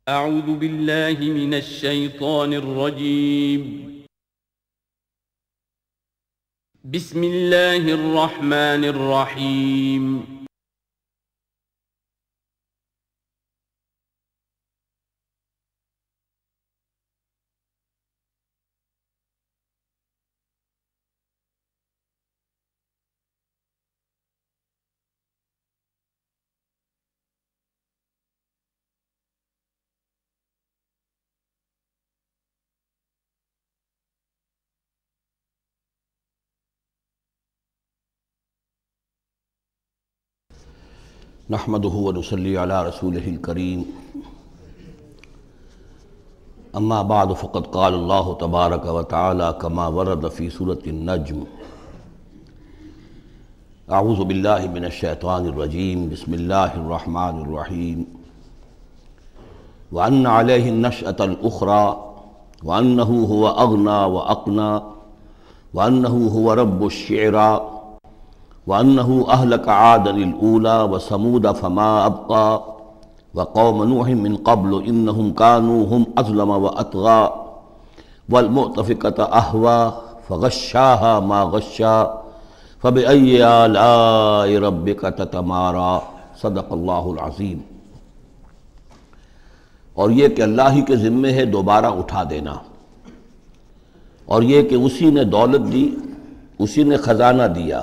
اعوذ باللہ من الشیطان الرجیم بسم اللہ الرحمن الرحیم نحمده ونصلي على رسوله الكريم اما بعد فقد قال الله تبارك وتعالى كما ورد في سورة النجم اعوذ بالله من الشيطان الرجيم بسم الله الرحمن الرحيم وأن عليه النشأة الأخرى وأنه هو أغنى وأقنى وأنه هو رب الشعرى وَأَنَّهُ أَهْلَكَ عَادًا الْأُولَى وَثَمُودَ فَمَا أَبْقَى وَقَوْمَ نُوحٍ مِّن قَبْلُ إِنَّهُمْ كَانُوا هُمْ أَظْلَمَ وَأَطْغَىٰ وَالْمُؤْتَفِكَةَ أَهْوَىٰ فَغَشَّاهَا مَا غَشَّىٰ فَبِأَيِّ آلَاءِ رَبِّكَ تَتَمَارَىٰ صدق اللہ العظیم۔ اور یہ کہ اللہ ہی کے ذمے ہے دوبارہ اٹھا دینا، اور یہ کہ اسی نے دولت دی، اسی نے خزانہ دیا،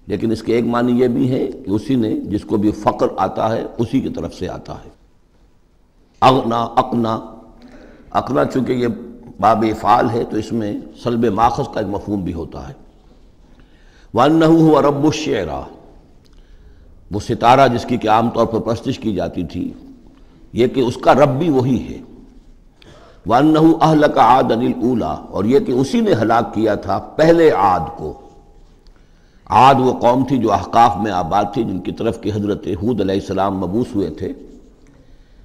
لیکن اس کے ایک معنی یہ بھی ہے کہ اسی نے جس کو بھی فقر آتا ہے اسی کی طرف سے آتا ہے۔ اغنا اقنا، اقنا چونکہ یہ باب افعال ہے تو اس میں سلب ماخذ کا ایک مفہوم بھی ہوتا ہے۔ وَأَنَّهُ هُوَ رَبُّ الشِّعْرَىٰ، وہ ستارہ جس کی کہ عام طور پر پرستش کی جاتی تھی، یہ کہ اس کا رب بھی وہی ہے۔ وَأَنَّهُ أَهْلَكَ عَادًا الْأُولَىٰ، اور یہ کہ اسی نے ہلاک کیا تھا پہلے عاد کو۔ عاد وہ قوم تھی جو احقاف میں آباد تھی، جن کی طرف کہ حضرت ہود علیہ السلام مبعوث ہوئے تھے،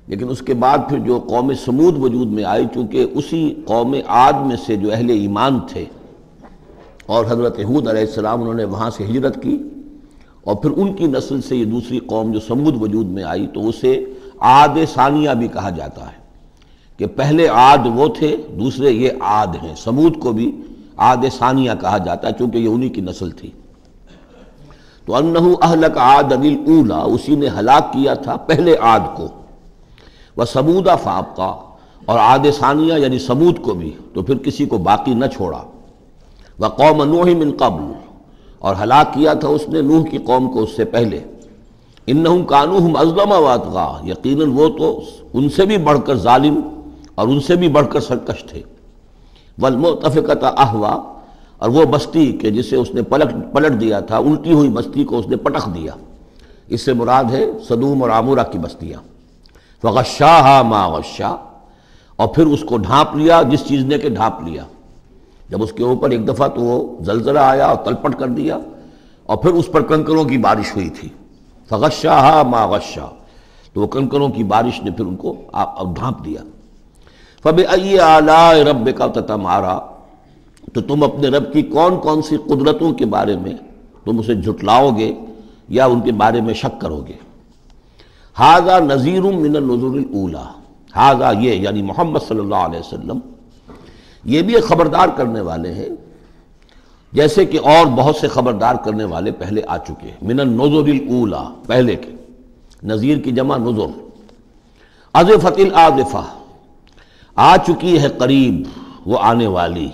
لیکن اس کے بعد پھر جو قوم سمود وجود میں آئی، چونکہ اسی قوم عاد میں سے جو اہل ایمان تھے اور حضرت ہود علیہ السلام انہوں نے وہاں سے ہجرت کی، اور پھر ان کی نسل سے یہ دوسری قوم جو سمود وجود میں آئی، تو اسے عاد ثانیہ بھی کہا جاتا ہے کہ پہلے عاد وہ تھے، دوسرے یہ عاد ہیں۔ سمود کو بھی عاد ثانیہ کہا جاتا ہے چونکہ یہ انہی کی نسل تھی۔ تو انہو اہلک عاد الاولیٰ، اسی نے ہلاک کیا تھا پہلے عاد کو۔ وثمود فابقیٰ، اور عاد ثانیہ یعنی سمود کو بھی تو پھر کسی کو باقی نہ چھوڑا۔ وقوم نوح من قبل، اور ہلاک کیا تھا اس نے نوح کی قوم کو اس سے پہلے۔ انہم کانوا ہم اظلم واطغیٰ، یقیناً وہ تو ان سے بھی بڑھ کر ظالم اور ان سے بھی بڑھ کر سرکش تھے۔ والمؤتفکۃ اہویٰ، اور وہ بستی کہ جسے اس نے پلٹ دیا تھا، الٹی ہوئی بستی کو اس نے پٹخ دیا، اس سے مراد ہے سدوم اور عمورہ کی بستیاں۔ فغشاها ما غشا، اور پھر اس کو ڈھانپ لیا جس چیز نے کہ ڈھانپ لیا۔ جب اس کے اوپر ایک دفعہ تو وہ زلزلہ آیا اور تلپٹ کر دیا، اور پھر اس پر کنکروں کی بارش ہوئی تھی۔ فغشاها ما غشا، تو وہ کنکروں کی بارش نے پھر ان کو ڈھانپ دیا۔ فبأي آلاء ربك تتمارى، تو تم اپنے رب کی کون کون سی قدرتوں کے بارے میں تم اسے جھٹلاؤ گے یا ان کے بارے میں شک کرو گے۔ ھذا نذیر من النذر الاولیٰ، ھذا یہ یعنی محمد صلی اللہ علیہ وسلم یہ بھی ایک خبردار کرنے والے ہیں، جیسے کہ اور بہت سے خبردار کرنے والے پہلے آ چکے ہیں۔ من النذر الاولیٰ، پہلے کے، نذیر کی جمع نذر۔ ازفت الازفہ، آ چکی ہے قریب وہ آنے والی۔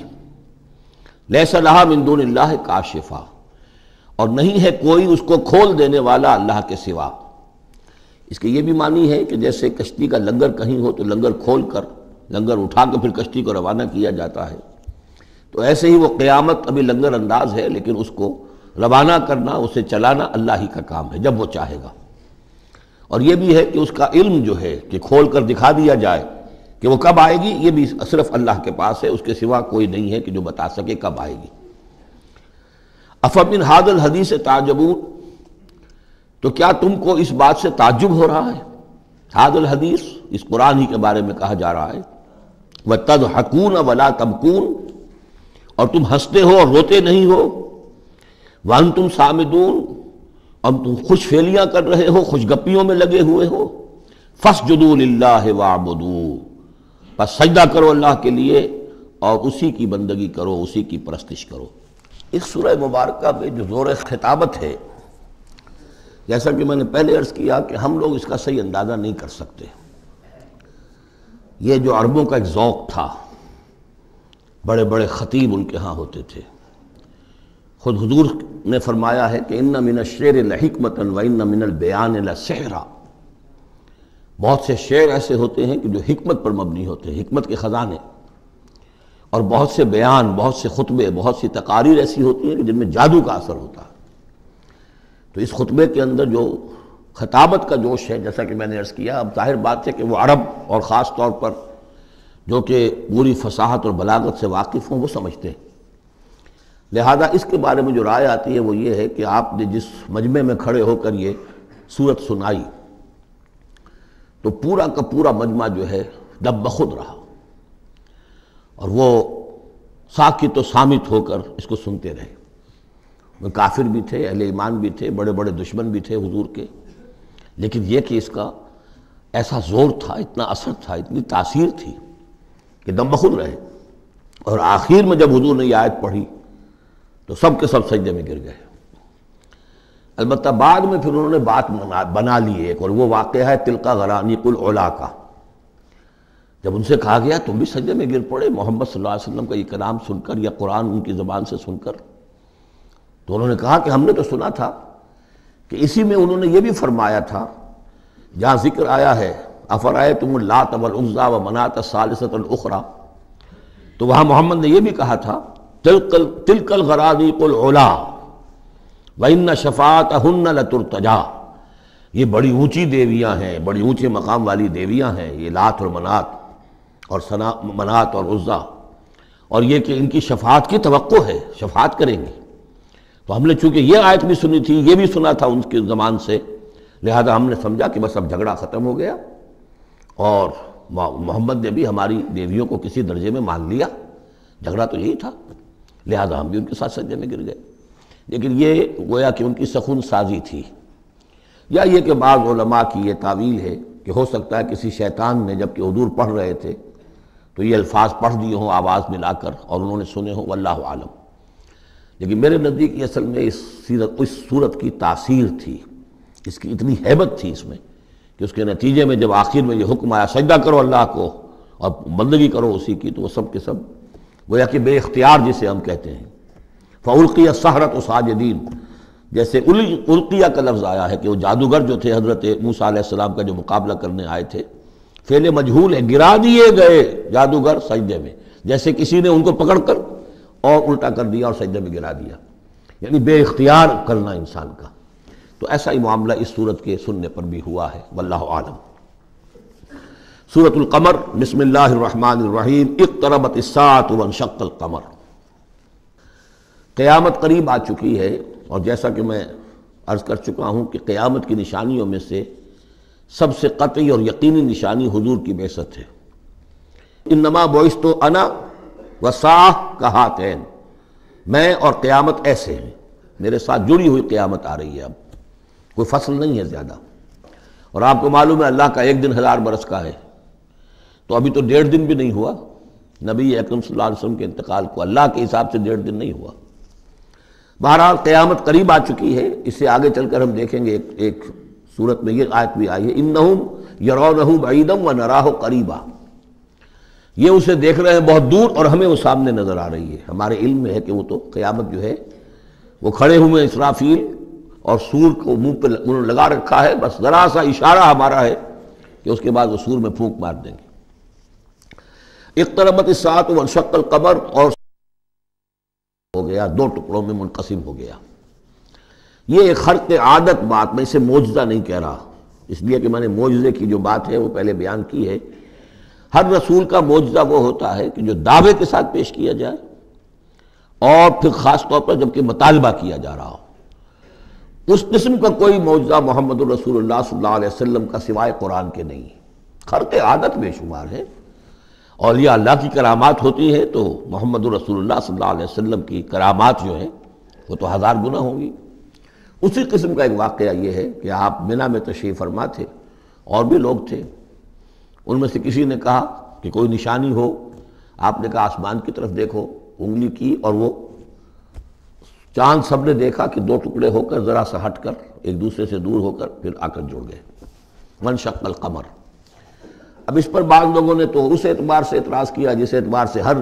لیس لہا من دون اللہ کاشفہ، اور نہیں ہے کوئی اس کو کھول دینے والا اللہ کے سوا۔ اس کے یہ بھی معنی ہے کہ جیسے کشتی کا لنگر کہیں ہو تو لنگر کھول کر، لنگر اٹھا کے پھر کشتی کو روانہ کیا جاتا ہے، تو ایسے ہی وہ قیامت ابھی لنگر انداز ہے، لیکن اس کو روانہ کرنا، اسے چلانا اللہ ہی کا کام ہے جب وہ چاہے گا۔ اور یہ بھی ہے کہ اس کا علم جو ہے کہ کھول کر دکھا دیا جائے کہ وہ کب آئے گی، یہ بھی صرف اللہ کے پاس ہے، اس کے سوا کوئی نہیں ہے کہ جو بتا سکے کب آئے گی۔ افمن ھذا الحدیث تعجبون، تو کیا تم کو اس بات سے تعجب ہو رہا ہے؟ ھذا الحدیث، اس قرآن ہی کے بارے میں کہا جا رہا ہے۔ وتضحکون ولا تبکون، اور تم ہنستے ہو اور روتے نہیں ہو۔ وانتم صامدون، اب تم خوش فیلیاں کر رہے ہو، خوش گپیوں میں لگے ہوئے ہو۔ فاسجدوا للہ وعبدوا، بس سجدہ کرو اللہ کے لیے اور اسی کی بندگی کرو، اسی کی پرستش کرو۔ اس سورہ مبارکہ میں جو زور خطابت ہے، جیسا کہ میں نے پہلے عرض کیا کہ ہم لوگ اس کا صحیح اندازہ نہیں کر سکتے۔ یہ جو عربوں کا ایک ذوق تھا، بڑے بڑے خطیب ان کے ہاں ہوتے تھے۔ خود حضور نے فرمایا ہے کہ ان من الشعر لحکمۃ وان من البیان لسحرا، بہت سے شعر ایسے ہوتے ہیں کہ جو حکمت پر مبنی ہوتے ہیں، حکمت کے خزانے، اور بہت سے بیان، بہت سے خطبے، بہت سی تقاریر ایسی ہوتی ہیں کہ جن میں جادو کا اثر ہوتا ہے۔ تو اس خطبے کے اندر جو خطابت کا جوش ہے، جیسا کہ میں نے عرض کیا، اب ظاہر بات ہے کہ وہ عرب اور خاص طور پر جو کہ پوری فصاحت اور بلاغت سے واقف ہوں وہ سمجھتے ہیں۔ لہذا اس کے بارے میں جو رائے آتی ہے وہ یہ ہے کہ آپ نے جس مجمع میں کھڑے ہو کر یہ سورت سنائی تو پورا کا پورا مجمع جو ہے دب بخود رہا، اور وہ ساکت و صامت ہو کر اس کو سنتے رہے۔ وہ کافر بھی تھے، اہل ایمان بھی تھے، بڑے بڑے دشمن بھی تھے حضور کے، لیکن یہ کہ اس کا ایسا زور تھا، اتنا اثر تھا، اتنی تاثیر تھی کہ دم بخود رہے۔ اور آخر میں جب حضور نے یہ آیت پڑھی تو سب کے سب سجدے میں گر گئے۔ البتہ بعد میں پھر انہوں نے بات بنا لی ایک، اور وہ واقعہ ہے تلقا غرانیق العلا کا۔ جب ان سے کہا گیا تم بھی سجدے میں گر پڑے محمد صلی اللہ علیہ وسلم کا یہ کلام سن کر یا قرآن ان کی زبان سے سن کر، تو انہوں نے کہا کہ ہم نے تو سنا تھا کہ اسی میں انہوں نے یہ بھی فرمایا تھا جہاں ذکر آیا ہے افرأیتم اللات والعزی ومناۃ الثالثۃ الاخری، تو وہاں محمد نے یہ بھی کہا تھا تلک الغرانیق العلا وان شفاعتہن لترتجی، یہ بڑی اونچی دیویاں ہیں، بڑی اونچے مقام والی دیویاں ہیں یہ لات اور منات اور عزیٰ، اور یہ کہ ان کی شفاعت کی توقع ہے، شفاعت کریں گے۔ تو ہم نے چونکہ یہ آیت بھی سنی تھی، یہ بھی سنا تھا ان کے زمان سے، لہذا ہم نے سمجھا کہ بس اب جھگڑا ختم ہو گیا، اور محمد نے بھی ہماری دیویوں کو کسی درجے میں مان لیا، جھگڑا تو یہی تھا، لہذا ہم بھی ان کے ساتھ سجدے میں گر گئے۔ لیکن یہ گویا کہ ان کی سخن سازی تھی، یا یہ کہ بعض علماء کی یہ تعویل ہے کہ ہو سکتا ہے کسی شیطان نے جب کہ حضور پڑھ رہے تھے تو یہ الفاظ پڑھ دیے ہوں آواز ملا کر اور انہوں نے سنے ہوں، واللہ عالم۔ لیکن میرے نزدیک یہ اصل میں اس صورت کی تاثیر تھی، اس کی اتنی ہیبت تھی اس میں کہ اس کے نتیجے میں جب آخر میں یہ حکم آیا سجدہ کرو اللہ کو اور بندگی کرو اسی کی، تو وہ سب کے سب گویا کہ بے اختیار جسے ہم کہتے ہیں فَأُلْقِيَ السَّحَرَةُ سَاجِدِينَ، جیسے القیہ کا لفظ آیا ہے کہ وہ جادوگر جو تھے حضرت موسیٰ علیہ السلام کا جو مقابلہ کرنے آئے تھے، فعل مجہول ہے، گرا دیے گئے جادوگر سجدے میں، جیسے کسی نے ان کو پکڑ کر اور الٹا کر دیا اور سجدے میں گرا دیا، یعنی بے اختیار کرنا انسان کا۔ تو ایسا ہی معاملہ اس سورت کے سننے پر بھی ہوا ہے، واللہ عالم۔ سورۃ القمر، بسم اللہ الرحمن الرحیم، اقتربت الساعۃ وانشق القمر۔ قیامت قریب آ چکی ہے، اور جیسا کہ میں عرض کر چکا ہوں کہ قیامت کی نشانیوں میں سے سب سے قطعی اور یقینی نشانی حضور کی بعثت ہے۔ انما بعثت انا والساعۃ کہاتین، میں اور قیامت ایسے ہیں، میرے ساتھ جڑی ہوئی قیامت آ رہی ہے، اب کوئی فصل نہیں ہے زیادہ۔ اور آپ کو معلوم ہے اللہ کا ایک دن 1000 برس کا ہے، تو ابھی تو 1.5 دن بھی نہیں ہوا نبی اکرم صلی اللہ علیہ وسلم کے انتقال کو، اللہ کے حساب سے 1.5 دن نہیں ہوا۔ بہرحال قیامت قریب آ چکی ہے، اس سے آگے چل کر ہم دیکھیں گے ایک صورت میں یہ آیت بھی آئی ہے انہم یرونہ بعیدا ونراہ قریبا، یہ اسے دیکھ رہے ہیں بہت دور اور ہمیں وہ سامنے نظر آ رہی ہے۔ ہمارے علم میں ہے کہ وہ تو قیامت جو ہے وہ کھڑے ہوئے اسرافیل اور سور کو منہ پہ انہوں نے لگا رکھا ہے، بس ذرا سا اشارہ ہمارا ہے کہ اس کے بعد وہ سور میں پھونک مار دیں گے۔ اقتربت الساعۃ وانشق القمر، اور ہو گیا، 2 ٹکڑوں میں منقسم ہو گیا۔ یہ ایک خرق عادت بات، میں اسے معجزہ نہیں کہہ رہا، اس لیے کہ میں نے معجزے کی جو بات ہے وہ پہلے بیان کی ہے۔ ہر رسول کا معجزہ وہ ہوتا ہے کہ جو دعوے کے ساتھ پیش کیا جائے، اور پھر خاص طور پر جب کہ مطالبہ کیا جا رہا ہو۔ اس قسم کا کوئی معجزہ محمد الرسول اللہ صلی اللہ علیہ وسلم کا سوائے قرآن کے نہیں، خرق عادت بے شمار ہے۔ اولیاء اللہ کی کرامات ہوتی ہیں تو محمد الرسول اللہ صلی اللہ علیہ وسلم کی کرامات جو ہیں وہ تو 1000 گنا ہوں گی۔ اسی قسم کا ایک واقعہ یہ ہے کہ آپ منی میں تشریف فرما تھے اور بھی لوگ تھے، ان میں سے کسی نے کہا کہ کوئی نشانی ہو، آپ نے کہا آسمان کی طرف دیکھو، انگلی کی اور وہ چاند سب نے دیکھا کہ دو ٹکڑے ہو کر ذرا سا ہٹ کر ایک دوسرے سے دور ہو کر پھر آ کر جڑ گئے، وانشق القمر۔ اب اس پر بعض لوگوں نے تو اس اعتبار سے اعتراض کیا جس اعتبار سے ہر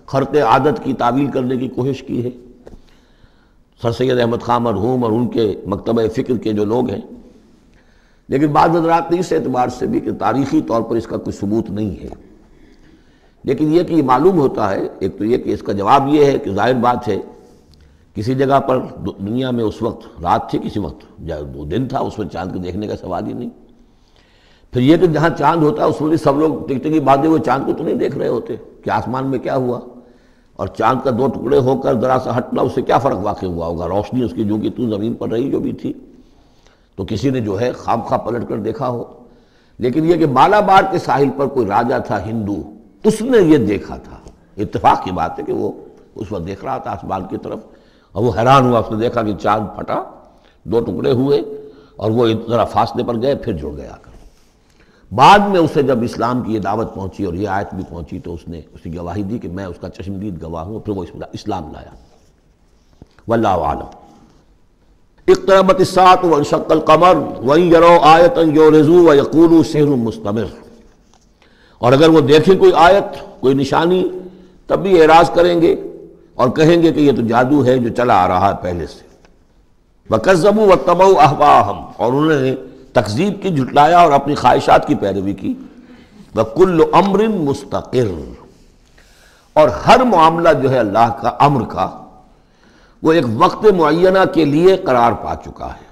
خرق عادت کی تعویل کرنے کی کوشش کی ہے، سر سید احمد خان مرحوم اور ان کے مکتبہ فکر کے جو لوگ ہیں، لیکن بعض حضرات نے اس اعتبار سے بھی کہ تاریخی طور پر اس کا کوئی ثبوت نہیں ہے، لیکن یہ کہ یہ معلوم ہوتا ہے، ایک تو یہ کہ اس کا جواب یہ ہے کہ ظاہر بات ہے کسی جگہ پر دنیا میں اس وقت رات تھی، کسی وقت وہ دن تھا، اس میں چاند کو دیکھنے کا سوال ہی نہیں۔ پھر یہ کہ جہاں چاند ہوتا ہے اس میں بھی سب لوگ ٹکٹکی باندھے ہوئے چاند کو تو نہیں دیکھ رہے ہوتے کہ آسمان میں کیا ہوا، اور چاند کا دو ٹکڑے ہو کر ذرا سا ہٹنا اس سے کیا فرق واقع ہوا ہوگا، روشنی اس کی جو کہ تو زمین پر رہی جو بھی تھی، تو کسی نے جو ہے خام خواہ پلٹ کر دیکھا ہو۔ لیکن یہ کہ مالابار کے ساحل پر کوئی راجا تھا ہندو، اس نے یہ دیکھا تھا، اتفاق کی بات ہے کہ وہ اس وقت دیکھ رہا تھا آسمان کی طرف، اور وہ حیران ہوا، اس نے دیکھا کہ چاند پھٹا، دو ٹکڑے ہوئے اور وہ ذرا فاصلے پر گئے، پھر جڑ گئے آ کر۔ بعد میں اسے جب اسلام کی یہ دعوت پہنچی اور یہ آیت بھی پہنچی تو اس نے اس کی گواہی دی کہ میں اس کا چشمدید گواہ ہوں، پھر وہ اسلام لایا۔ واللہ اعلم۔ اقتربت الساعة وانشق القمر وإن يروا آية يعرضوا ويقولوا سحر مستمر، اور اگر وہ دیکھیں کوئی آیت، کوئی نشانی، تب بھی اعراض کریں گے اور کہیں گے کہ یہ تو جادو ہے جو چلا آ رہا ہے پہلے سے۔ وَكَذَّبُوا وَاتَّبَعُوا أَهْوَاءَهُمْ، اور انہوں نے تکذیب کی، جھٹلایا اور اپنی خواہشات کی پیروی کی۔ وَكُلُّ أَمْرٍ مُسْتَقِرٌ، اور ہر معاملہ جو ہے اللہ کا امر کا وہ ایک وقت معینہ کے لیے قرار پا چکا ہے۔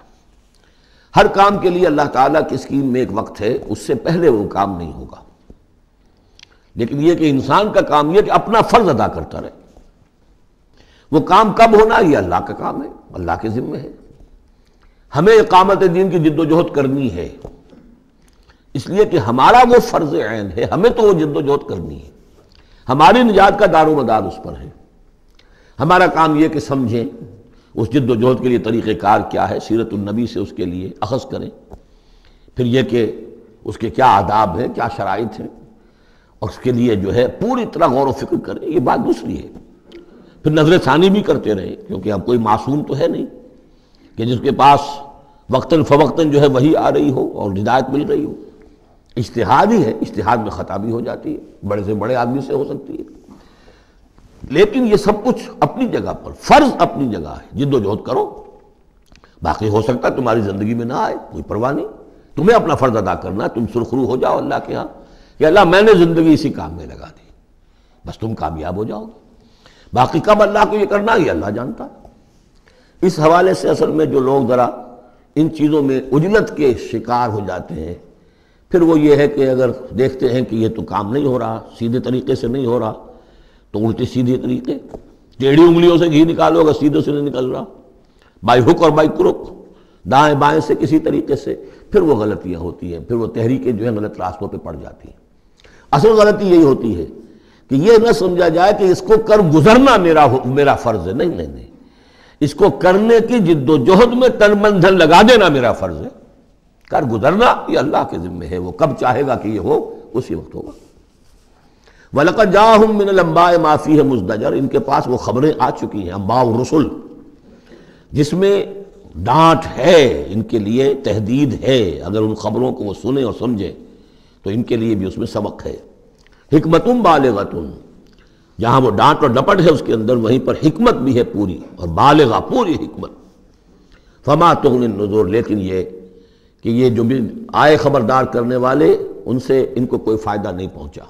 ہر کام کے لیے اللہ تعالیٰ کی اسکیم میں ایک وقت ہے، اس سے پہلے وہ کام نہیں ہوگا، لیکن یہ کہ انسان کا کام یہ کہ اپنا فرض ادا کرتا رہے۔ وہ کام کب ہونا یہ اللہ کا کام ہے، اللہ کے ذمہ ہے۔ ہمیں اقامت دین کی جد و جہد کرنی ہے، اس لیے کہ ہمارا وہ فرض عین ہے، ہمیں تو وہ جد و جہد کرنی ہے، ہماری نجات کا دار و مدار اس پر ہے۔ ہمارا کام یہ کہ سمجھیں اس جد و جہد کے لیے طریقہ کار کیا ہے، سیرت النبی سے اس کے لیے اخذ کریں، پھر یہ کہ اس کے کیا آداب ہیں، کیا شرائط ہیں، اور اس کے لیے جو ہے پوری طرح غور و فکر کریں، یہ بات دوسری ہے۔ پھر نظر ثانی بھی کرتے رہیں، کیونکہ اب کوئی معصوم تو ہے نہیں کہ جس کے پاس وقتاً فوقتاً جو ہے وہی آ رہی ہو اور ہدایت مل رہی ہو۔ اجتہاد ہی ہے، اجتہاد میں خطا بھی ہو جاتی ہے، بڑے سے بڑے آدمی سے ہو سکتی ہے، لیکن یہ سب کچھ اپنی جگہ پر، فرض اپنی جگہ ہے، جد و جہد کرو۔ باقی ہو سکتا ہے تمہاری زندگی میں نہ آئے، کوئی پرواہ نہیں، تمہیں اپنا فرض ادا کرنا ہے، تم سرخرو ہو جاؤ اللہ کے ہاں کہ اللہ میں نے زندگی اسی کام میں لگا دی، بس تم کامیاب ہو جاؤ گے۔ باقی کب اللہ کو یہ کرنا یہ اللہ جانتا ہے۔ اس حوالے سے اصل میں جو لوگ ذرا ان چیزوں میں عجلت کے شکار ہو جاتے ہیں، پھر وہ یہ ہے کہ اگر دیکھتے ہیں کہ یہ تو کام نہیں ہو رہا، سیدھے طریقے سے نہیں ہو رہا، تو الٹے سیدھے طریقے، ٹیڑھی انگلیوں سے گھی نکالو اگر سیدھے سے نہیں نکل رہا، بائی ہک اور بائی کرک، دائیں بائیں سے کسی طریقے سے، پھر وہ غلطیاں ہوتی ہیں، پھر وہ تحریکیں جو ہیں غلط راستوں پہ پڑ جاتی ہیں۔ اصل غلطی یہی ہوتی ہے کہ یہ نہ سمجھا جائے کہ اس کو کر گزرنا میرا فرض ہے، نہیں نہیں نہیں، اس کو کرنے کی جد و جہد میں تن من دھن لگا دینا میرا فرض ہے، کر گزرنا یہ اللہ کے ذمہ ہے، وہ کب چاہے گا کہ یہ ہو اسی وقت ہوگا۔ وَلَقَدْ جَاءَهُم مِّنَ الْأَنبَاءِ مَا فِيهِ مُزْدَجَرٌ، ان کے پاس وہ خبریں آ چکی ہیں، انباء الرسل، جس میں ڈانٹ ہے، ان کے لیے تہدید ہے، اگر ان خبروں کو وہ سنیں اور سمجھیں تو ان کے لیے بھی اس میں سبق ہے۔ حکمتٌ بالغۃ، جہاں وہ ڈانٹ اور ڈپٹ ہے اس کے اندر، وہیں پر حکمت بھی ہے پوری، اور بالغہ پوری حکمت۔ فما تغنی النذر، لیکن یہ کہ یہ جو بھی آئے خبردار کرنے والے، ان سے ان کو کوئی فائدہ نہیں پہنچا۔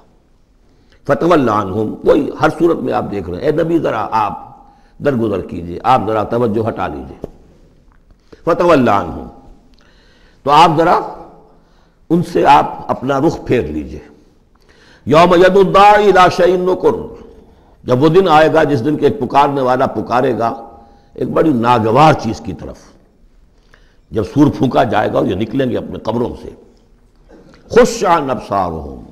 فتول عنہم، کوئی ہر صورت میں آپ دیکھ رہے ہیں، اے نبی ذرا آپ درگزر کیجئے، آپ ذرا توجہ ہٹا لیجئے۔ فتول عنہم، تو آپ ذرا ان سے آپ اپنا رخ پھیر لیجئے۔ یوم یدعو الداعی الی شیء نکر، جب وہ دن آئے گا جس دن کہ ایک پکارنے والا پکارے گا ایک بڑی ناگوار چیز کی طرف، جب سور پھونکا جائے گا اور یہ نکلیں گے اپنے قبروں سے۔ خش عن ابصارہم،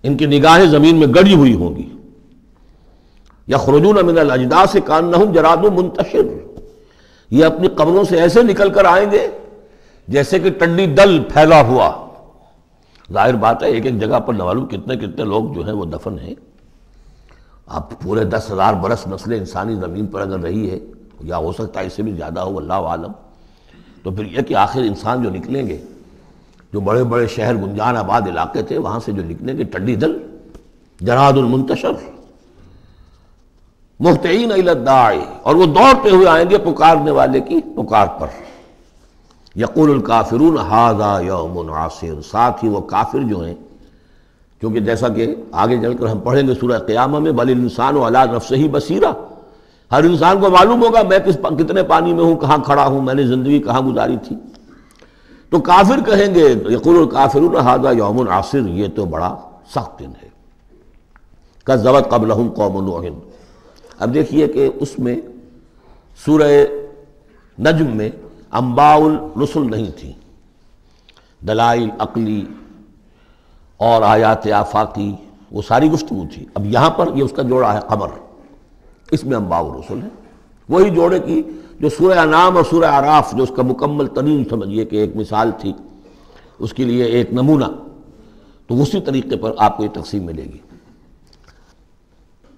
ان کی نگاہیں زمین میں گڑی ہوئی ہوں گی۔ یخرجون من الاجداث کانہم جراد منتشر، یہ اپنی قبروں سے ایسے نکل کر آئیں گے جیسے کہ ٹڈی دل پھیلا ہوا ظاہر بات ہے ایک ایک جگہ پر نہ معلوم کتنے کتنے لوگ جو ہیں وہ دفن ہیں. اب پورے 10,000 برس نسل انسانی زمین پر اگر رہی ہے، یا ہو سکتا ہے اس سے بھی زیادہ ہو، اللہ عالم، تو پھر یہ کہ آخر انسان جو نکلیں گے، جو بڑے بڑے شہر گنجان آباد علاقے تھے وہاں سے جو نکلیں گے ٹڈی دل، جراد المنتشر، مہطعین الی الداعی، اور وہ دوڑتے ہوئے آئیں گے پکارنے والے کی پکار پر. یقول الکافرون ھذا یوم عسیر، ساتھ ہی وہ کافر جو ہیں، کیونکہ جیسا کہ آگے چل کر ہم پڑھیں گے سورہ قیامہ میں، بل الانسان علی نفسہ بصیرہ، ہر انسان کو معلوم ہوگا میں کتنے پانی میں ہوں، کہاں کھڑا ہوں، میں نے زندگی کہاں گزاری تھی. تو کافر کہیں گے، یقول الکافرون ھذا یوم عسیر، یہ تو بڑا سخت دن ہے. کذبت قبلہم قوم نوح، اب دیکھیے کہ اس میں سورہ نجم میں انباء الرسل نہیں تھی، دلائل عقلی اور آیات آفاقی وہ ساری گفتگو تھی. اب یہاں پر یہ اس کا جوڑا ہے قمر، اس میں انباء الرسل ہے، وہی جوڑے کی جو سورہ انعام اور سورہ اعراف جو اس کا مکمل ترین سمجھیے کہ ایک مثال تھی، اس کے لیے ایک نمونہ، تو اسی طریقے پر آپ کو یہ تقسیم ملے گی.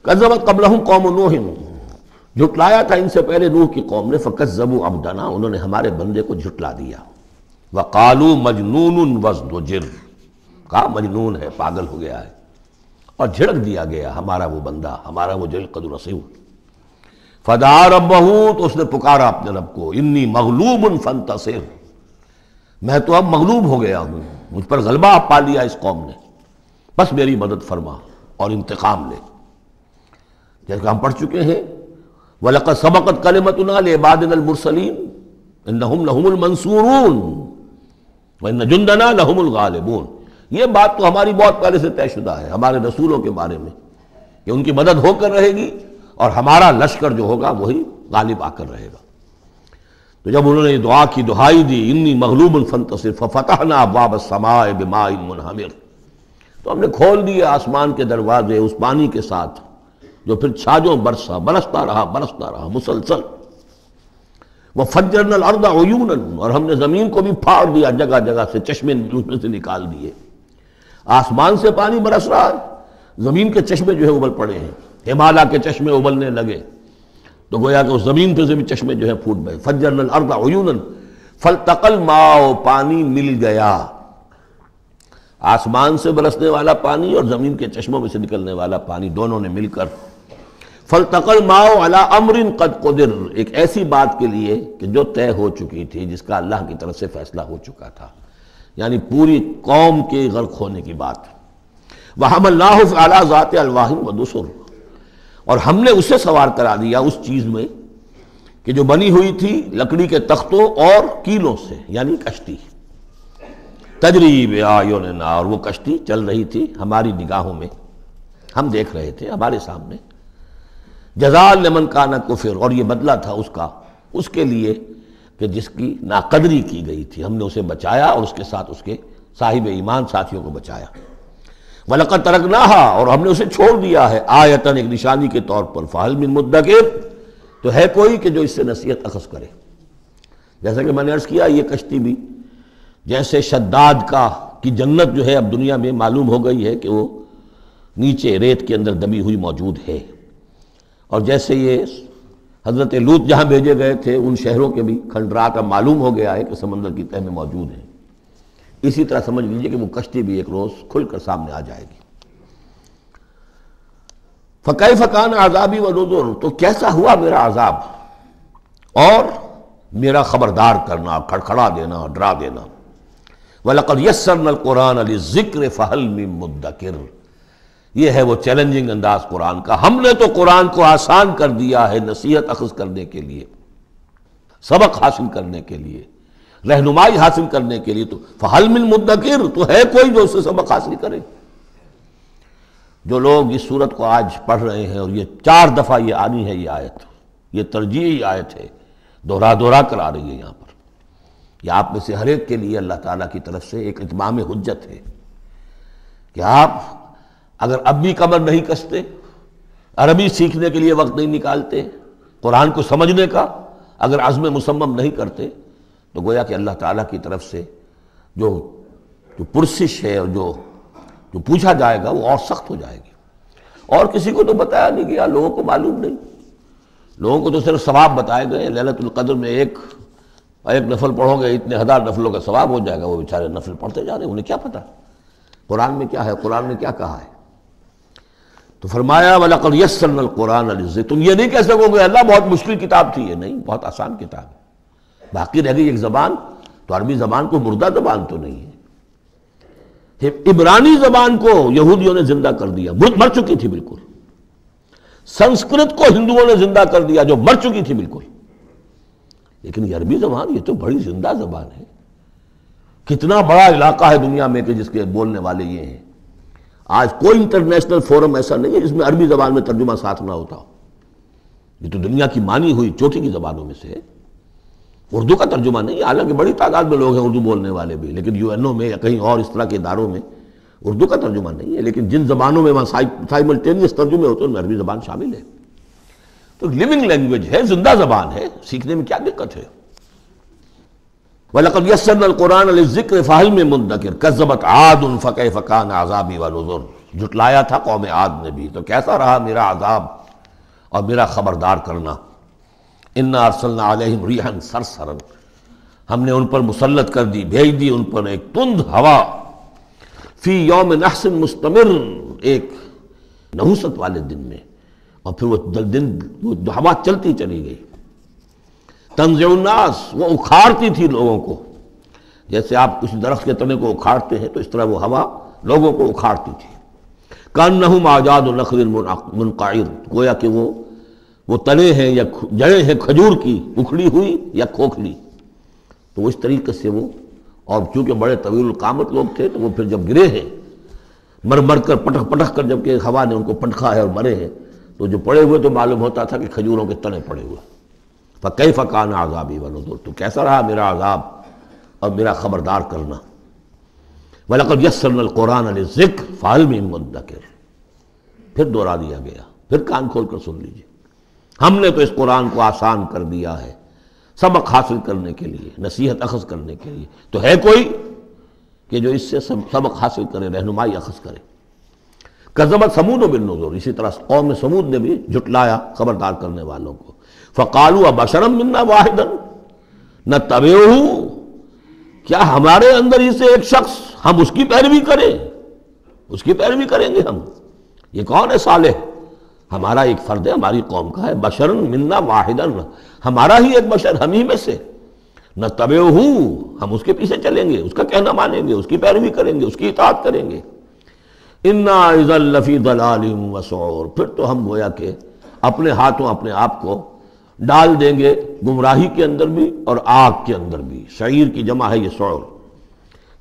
کذبت قبلہم قوم نوح، جھٹلایا تھا ان سے پہلے نوح کی قوم نے، فکذبوا عبدنا، انہوں نے ہمارے بندے کو جھٹلا دیا. وقالوا مجنون وازدجر، کہا مجنون ہے، پاگل ہو گیا ہے، اور جھڑک دیا گیا ہمارا وہ بندہ، ہمارا وہ جل قد رسول. فدعا ربہ، تو اس نے پکارا اپنے رب کو، انی مغلوب فانتصر، میں تو اب مغلوب ہو گیا ہوں، مجھ پر غلبہ پا لیا اس قوم نے، بس میری مدد فرما اور انتقام لے. جیسے کہ ہم پڑھ چکے ہیں، وَلَقَدْ سَبَقَتْ كَلِمَتُنَا لِعِبَادِنَا الْمُرْسَلِينَ إِنَّهُمْ لَهُمُ الْمَنْصُورُونَ وَإِنَّ جُنْدَنَا لَهُمُ الْغَالِبُونَ. یہ بات تو ہماری بہت پہلے سے طے شدہ ہے ہمارے رسولوں کے بارے میں، کہ ان کی مدد ہو کر رہے گی اور ہمارا لشکر جو ہوگا وہی غالب آ کر رہے گا. تو جب انہوں نے یہ دعا کی، دہائی دی، انی مغلوب فانتصر ففتحنا ابواب السماء بماء منہمر، تو ہم نے کھول دیے آسمان کے دروازے اس پانی کے ساتھ جو پھر چھاجوں برستا رہا مسلسل. وفجرنا الارض عیونا، اور ہم نے زمین کو بھی پھاڑ دیا جگہ جگہ سے، چشمے اس میں سے نکال دیے. آسمان سے پانی برس رہا ہے، زمین کے چشمے جو ہے ابل پڑے ہیں، ہمالیہ کے چشمے ابلنے لگے، تو گویا کہ اس زمین پہ سے بھی چشمے جو ہے پھوٹ گئے. فجرنا الارض عیونا فالتقى الماء، پانی مل گیا، آسمان سے برسنے والا پانی اور زمین کے چشموں میں سے نکلنے والا پانی دونوں نے مل کر، فالتقى الماء على امر قد قدر، ایک ایسی بات کے لیے کہ جو طے ہو چکی تھی، جس کا اللہ کی طرف سے فیصلہ ہو چکا تھا، یعنی پوری قوم کے غرق ہونے کی بات. وحملناه على ذات الواح ودسر، اور ہم نے اسے سوار کرا دیا اس چیز میں کہ جو بنی ہوئی تھی لکڑی کے تختوں اور کیلوں سے، یعنی کشتی. تجری بأعیننا، اور وہ کشتی چل رہی تھی ہماری نگاہوں میں، ہم دیکھ رہے تھے ہمارے سامنے. جزاء لمن کان کفر، اور یہ بدلہ تھا اس کا، اس کے لیے کہ جس کی ناقدری کی گئی تھی، ہم نے اسے بچایا اور اس کے ساتھ اس کے صاحب ایمان ساتھیوں کو بچایا. وَلَقَدْ تَرَكْنَاهَا، اور ہم نے اسے چھوڑ دیا ہے، آیتاً، ایک نشانی کے طور پر، فَهَلْ مِن مُدَّكِرٍ، تو ہے کوئی کہ جو اس سے نصیحت اخذ کرے. جیسا کہ میں نے عرض کیا، یہ کشتی بھی جیسے شداد کی جنت جو ہے اب دنیا میں معلوم ہو گئی ہے کہ وہ نیچے ریت کے اندر دبی ہوئی موجود ہے، اور جیسے یہ حضرت لوط جہاں بھیجے گئے تھے ان شہروں کے بھی کھنڈرات اب معلوم ہو گیا ہے کہ سمندر کی تہہ میں موجود ہیں، اسی طرح سمجھ لیجئے کہ وہ کشتی بھی ایک روز کھل کر سامنے آ جائے گی. فَكَيْفَ كَانَ عَذَابِي وَنُذُرِ، تو کیسا ہوا میرا عذاب اور میرا خبردار کرنا، کھڑکھڑا دینا، ڈرا دینا. وَلَقَدْ يَسَّرْنَا الْقُرْآنَ لِلذِّكْرِ فَهَلْ مِن مُدَّكِرٍ، یہ ہے وہ چیلنجنگ انداز قرآن کا. ہم نے تو قرآن کو آسان کر دیا ہے نصیحت اخذ کرنے کے لیے، سبق حاصل کرنے کے لیے، رہنمائی حاصل کرنے کے لیے. تو فَهَلْ مِن مُدَّكِرٍ، تو ہے کوئی جو اس سے سبق حاصل کرے. جو لوگ اس صورت کو آج پڑھ رہے ہیں، اور یہ 4 دفعہ یہ آنی ہے، یہ آیت، یہ ترجیحی آیت ہے، دوہرا کر آ رہی ہے یہاں پر. یہ آپ میں سے ہر ایک کے لیے اللہ تعالیٰ کی طرف سے ایک اتمام حجت ہے کہ آپ اگر اب بھی کمر نہیں کستے، عربی سیکھنے کے لیے وقت نہیں نکالتے، قرآن کو سمجھنے کا اگر عزم مصمم نہیں کرتے، تو گویا کہ اللہ تعالیٰ کی طرف سے جو جو پرسش ہے اور جو پوچھا جائے گا وہ اور سخت ہو جائے گی. اور کسی کو تو بتایا نہیں گیا، لوگوں کو معلوم نہیں، لوگوں کو تو صرف ثواب بتائے گئے. ليلۃ القدر میں ایک نفل پڑھو گے اتنے ہزار نفلوں کا ثواب ہو جائے گا. وہ بیچارے نفل پڑھتے جا رہے ہیں، انہیں کیا پتہ قرآن میں کیا ہے، قرآن نے کیا کہا ہے. تو فرمایا وَلَقَدْ يَسَّرْنَا الْقُرْآنَ لِلذِّكْرِ. تم یہ نہیں کہہ سکو گے اللہ بہت مشکل کتاب تھی. یہ نہیں، بہت آسان کتاب ہے. باقی رہ گئی ایک زبان، تو عربی زبان کو مردہ زبان تو نہیں ہے. عبرانی زبان کو یہودیوں نے زندہ کر دیا، مر چکی تھی بالکل. سنسکرت کو ہندوؤں نے زندہ کر دیا جو مر چکی تھی بالکل. لیکن یہ عربی زبان یہ تو بڑی زندہ زبان ہے. کتنا بڑا علاقہ ہے دنیا میں کہ جس کے بولنے والے یہ ہیں. آج کوئی انٹرنیشنل فورم ایسا نہیں ہے جس میں عربی زبان میں ترجمہ ساتھ نہ ہوتا ہو. یہ تو دنیا کی مانی ہوئی چوٹی کی زبانوں میں سے ہے. اردو کا ترجمہ نہیں، حالانکہ بڑی تعداد میں لوگ ہیں اردو بولنے والے بھی، لیکن UN میں یا کہیں اور اس طرح کے اداروں میں اردو کا ترجمہ نہیں ہے. لیکن جن زبانوں میں وہاں سائملٹینیس ترجمے ہوتے ہیں ان میں عربی زبان شامل ہے. تو لیونگ لینگویج ہے، زندہ زبان ہے، سیکھنے میں کیا دقت ہے. وَلَقَدْ يَسَّرْنَا الْقُرْآنَ لِلذِّكْرِ فَهَلْ مِن مُدَّكِرٍ كَذَّبَتْ عَادٌ فَكَيْفَ كَانَ عَذَابِي وَنُذُرِ. جھٹلایا تھا قوم عاد نے بھی، تو کیسا رہا میرا عذاب اور میرا خبردار کرنا. اِنَّا أَرْسَلْنَا عَلَيْهِمْ رِيحًا صَرْصَرًا. ہم نے ان پر مسلط کر دی، بھیج دی ان پر ایک تند ہوا. فی یوم نحس مستمر، ایک نحوست والے دن میں، اور پھر وہ ہوا چلتی چلی گئی. تنزع الناس، وہ اکھاڑتی تھی لوگوں کو. جیسے آپ کسی درخت کے تنے کو اکھاڑتے ہیں تو اس طرح وہ ہوا لوگوں کو اکھاڑتی تھی. کأنہم اعجاز نخل منقعر، گویا کہ وہ تنے ہیں یا جڑیں ہیں کھجور کی اکھڑی ہوئی یا کھوکھلی. تو اس طریقے سے وہ، اور چونکہ بڑے طویل القامت لوگ تھے تو وہ پھر جب گرے ہیں مر کر پٹک کر، جب کہ ہوا نے ان کو پٹکا ہے اور مرے ہیں، تو جو پڑے ہوئے تو معلوم ہوتا تھا کہ کھجوروں کے تنے پڑے ہوئے. فَكَيْفَ كَانَ عَذَابِي وَنُذُرِ. تو کیسا رہا میرا عذاب اور میرا خبردار کرنا. وَلَقَدْ يَسَّرْنَا الْقُرْآنَ لِلذِّكْرِ فَهَلْ مِن مُدَّكِرٍ. پھر دوہرا دیا گیا، پھر کان کھول کر سن لیجیے. ہم نے تو اس قرآن کو آسان کر دیا ہے سبق حاصل کرنے کے لیے، نصیحت اخذ کرنے کے لیے. تو ہے کوئی کہ جو اس سے سبق حاصل کرے، رہنمائی اخذ کرے. کذبت ثمود بالنذر. اسی طرح قوم ثمود نے بھی جھٹلایا خبردار کرنے والوں کو. فقالوا ابشرا منا واحدا نتبعہ. کیا ہمارے اندر ہی سے ایک شخص، ہم اس کی پیروی کریں، اس کی پیروی کریں گے ہم. یہ کون ہے؟ صالح، ہمارا ایک فرد ہے، ہماری قوم کا ہے. بشرا منا واحدا، ہمارا ہی ایک بشر، ہم ہی میں سے. نتبعہ، ہم اس کے پیچھے چلیں گے، اس کا کہنا مانیں گے، اس کی پیروی کریں گے، اس کی اطاعت کریں گے. انا اذا لفی ضلال وسعور. پھر تو ہم گویا کہ اپنے ہاتھوں اپنے آپ کو ڈال دیں گے گمراہی کے اندر بھی اور آگ کے اندر بھی. شعیر کی جمع ہے یہ سعور.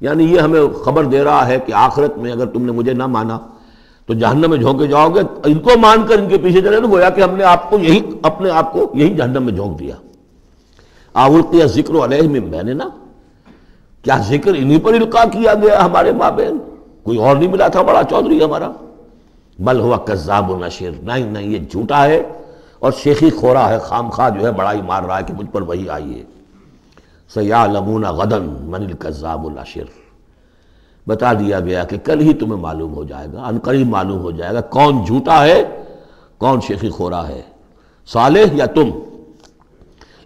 یعنی یہ ہمیں خبر دے رہا ہے کہ آخرت میں اگر تم نے مجھے نہ مانا تو جہنم میں جھونکے جاؤ گے. ان کو مان کر ان کے پیچھے چلے تو گویا کہ ہم نے آپ کو اپنے آپ کو یہی جہنم میں جھونک دیا. القی الذکر علیہ من بیننا. کیا ذکر انہی پر القاء کیا گیا ہمارے مابین؟ کوئی اور نہیں ملا تھا بڑا چودھری ہمارا؟ بل ہوا کذاب نشر. نہیں، یہ جھوٹا ہے اور شیخی خورا ہے، خام خواہ جو ہے بڑائی مار رہا ہے کہ مجھ پر وہی آئی ہے. سیعلمون غدا من الکذاب الاشر. بتا دیا گیا کہ کل ہی تمہیں معلوم ہو جائے گا، عنقریب معلوم ہو جائے گا کون جھوٹا ہے، کون شیخی خورا ہے، صالح یا تم.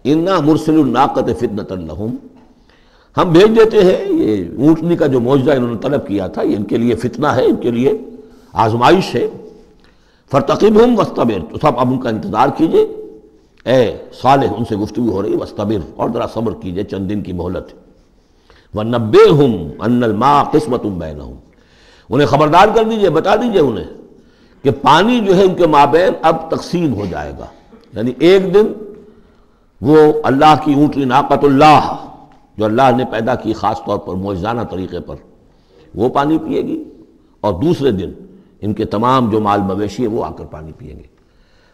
انا مرسل الناقۃ فتنۃ لہم. ہم بھیج دیتے ہیں یہ اونٹنی کا جو معجزہ انہوں نے طلب کیا تھا، یہ ان کے لیے فتنہ ہے، ان کے لیے آزمائش ہے. فارتقبہم واصطبر. تو سب اب ان کا انتظار کیجئے. اے صالح، ان سے گفتگو ہو رہی، واصطبر، اور ذرا صبر کیجئے، چند دن کی مہلت. وَنَبِّئْهُمْ أَنَّ الْمَاءَ قِسْمَةٌ بَيْنَهُمْ. انہیں خبردار کر دیجئے، بتا دیجئے انہیں کہ پانی جو ہے ان کے مابین اب تقسیم ہو جائے گا. یعنی ایک دن وہ اللہ کی اونٹنی ناقۃ اللہ جو اللہ نے پیدا کی خاص طور پر معجزانہ طریقے پر، وہ پانی پیے گی، اور دوسرے دن ان کے تمام جو مال مویشی ہے وہ آ کر پانی پیئیں گے.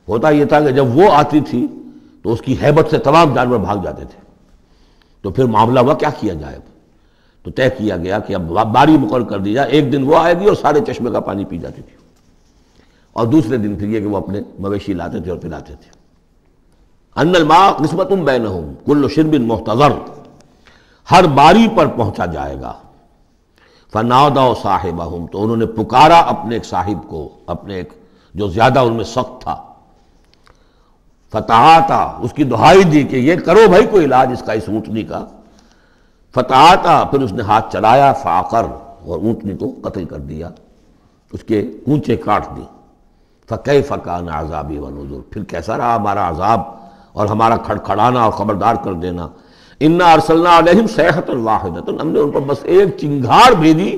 ہوتا یہ تھا کہ جب وہ آتی تھی تو اس کی ہیبت سے تمام جانور بھاگ جاتے تھے. تو پھر معاملہ ہوا کیا کیا جائے. تو طے کیا گیا کہ اب باری مقرر کر دی جائے، ایک دن وہ آئے گی اور سارے چشمے کا پانی پی جاتی تھی، اور دوسرے دن پھر یہ کہ وہ اپنے مویشی لاتے تھے اور پلاتے تھے. ان الماء قسمۃ بینہم کل شرب محتضر. ہر باری پر پہنچا جائے گا. فنادوا صاحبہم، تو انہوں نے پکارا اپنے ایک صاحب کو، اپنے ایک جو زیادہ ان میں سخت تھا، فتعاطا، اس کی دہائی دی کہ یہ کرو بھائی کوئی علاج اس کا، اس اونٹنی کا۔ فتعاطا، پھر اس نے ہاتھ چلایا، فعقر، اور اونٹنی کو قتل کر دیا، اس کے کونچے کاٹ دی۔ فکیف کان عذابی ونذر، پھر کیسا رہا ہمارا عذاب اور ہمارا کھڑکھڑانا اور خبردار کر دینا۔ انا ارسلنا علیہم صیحۃ واحدۃ، ہم نے ان پر بس ایک چنگھاڑ بھیجی،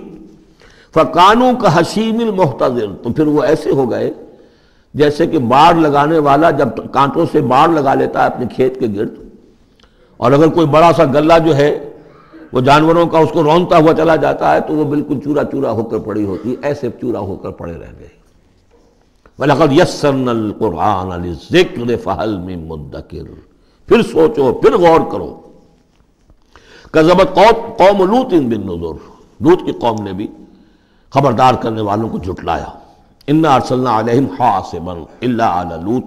فکانوا کحشیم المحتضر، تو پھر وہ ایسے ہو گئے جیسے کہ باڑ لگانے والا جب کانٹوں سے باڑ لگا لیتا ہے اپنے کھیت کے گرد، اور اگر کوئی بڑا سا غلہ جو ہے وہ جانوروں کا اس کو رونتا ہوا چلا جاتا ہے تو وہ بالکل چورا چورا ہو کر پڑی ہوتی ہے، ایسے چورا ہو کر پڑے رہ گئے۔ وَلَقَدْ يَسَّرْنَا الْقُرْآنَ لِلذِّكْرِ فَهَلْ مِن مُدَّكِرٍ، پھر سوچو، پھر غور کرو۔ کذبت قوم لوط بالنذر، لوط کی قوم نے بھی خبردار کرنے والوں کو جھٹلایا۔ انا ارسلنا علیہم حاصبا الا آل لوط،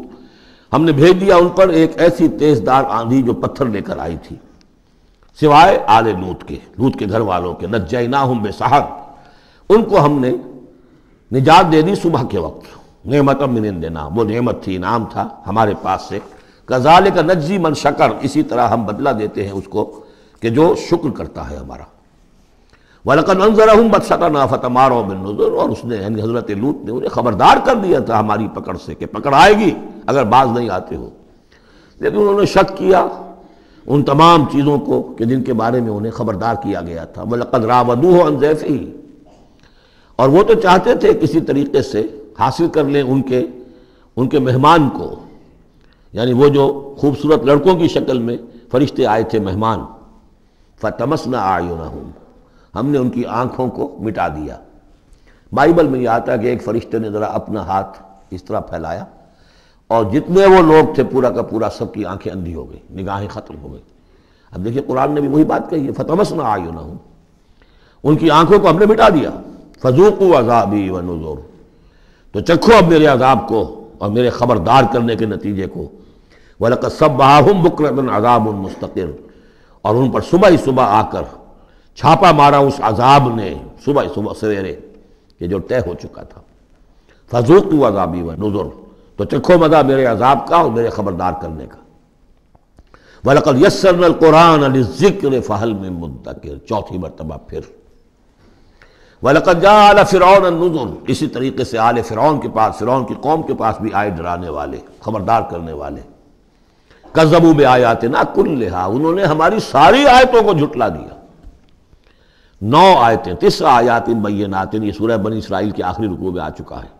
ہم نے بھیج دیا ان پر ایک ایسی تیز دار آندھی جو پتھر لے کر آئی تھی، سوائے آل لوط کے، لوط کے گھر والوں کے۔ نجیناہم بسحر، ان کو ہم نے نجات دے دی صبح کے وقت، نعمت من عندنا، وہ نعمت تھی، انعام تھا ہمارے پاس سے۔ کذالک نجزی من شکر، اسی طرح ہم بدلہ دیتے ہیں اس کو کہ جو شکر کرتا ہے ہمارا۔ وَلَقَدْ أَنذَرَهُمْ بَطْشَتَنَا فَتَمَارَوْا بِالنُّذُرِ، اور اس نے یعنی حضرت لوط نے انہیں خبردار کر دیا تھا ہماری پکڑ سے کہ پکڑ آئے گی اگر باز نہیں آتے ہو، لیکن انہوں نے شک کیا ان تمام چیزوں کو کہ جن کے بارے میں انہیں خبردار کیا گیا تھا۔ وَلَقَدْ رَاوَدُوهُ عَنْ ضَيْفِهِ، اور وہ تو چاہتے تھے کسی طریقے سے حاصل کر لیں ان کے مہمان کو، یعنی وہ جو خوبصورت لڑکوں کی شکل میں فرشتے آئے تھے مہمان۔ فَطَمَسْنَا أَعْيُنَهُمْ، ہم نے ان کی آنکھوں کو مٹا دیا۔ بائبل میں یہ آتا ہے کہ ایک فرشتے نے ذرا اپنا ہاتھ اس طرح پھیلایا اور جتنے وہ لوگ تھے پورا کا پورا سب کی آنکھیں اندھی ہو گئی، نگاہیں ختم ہو گئی۔ اب دیکھیے قرآن نے بھی وہی بات کہی ہے، فَطَمَسْنَا أَعْيُنَهُمْ، ان کی آنکھوں کو ہم نے مٹا دیا۔ فَذُوقُوا عَذَابِي وَنُذُرِ، تو چکھو اب میرے عذاب کو اور میرے خبردار کرنے کے نتیجے کو۔ وَلَقَدْ صَبَّحَهُمْ بُكْرَةً عَذَابٌ مُسْتَقِرٌ، اور ان پر صبح ہی صبح آ کر چھاپا مارا اس عذاب نے، صبح صبح سویرے، کہ جو طے ہو چکا تھا۔ فَذُوقُوا عَذَابِي وَنُذُرِ، تو چکھو مزہ میرے عذاب کا اور میرے خبردار کرنے کا۔ وَلَقَدْ يَسَّرْنَا الْقُرْآنَ لِلذِّكْرِ فَهَلْ مِن مُدَّكِرٍ، چوتھی مرتبہ پھر۔ وَلَقَدْ جَاءَ آلَ فِرْعَوْنَ النُّذُرُ، اسی طریقے سے آل فرعون کے پاس، فرعون کی قوم کے پاس بھی آئے ڈرانے والے، خبردار کرنے والے۔ کذبوا بآیاتنا کلھا، انہوں نے ہماری ساری آیتوں کو جھٹلا دیا۔ 9 آیتیں، 9 آیات بینات، یہ سورہ بنی اسرائیل کے آخری رکوع میں آ چکا ہے۔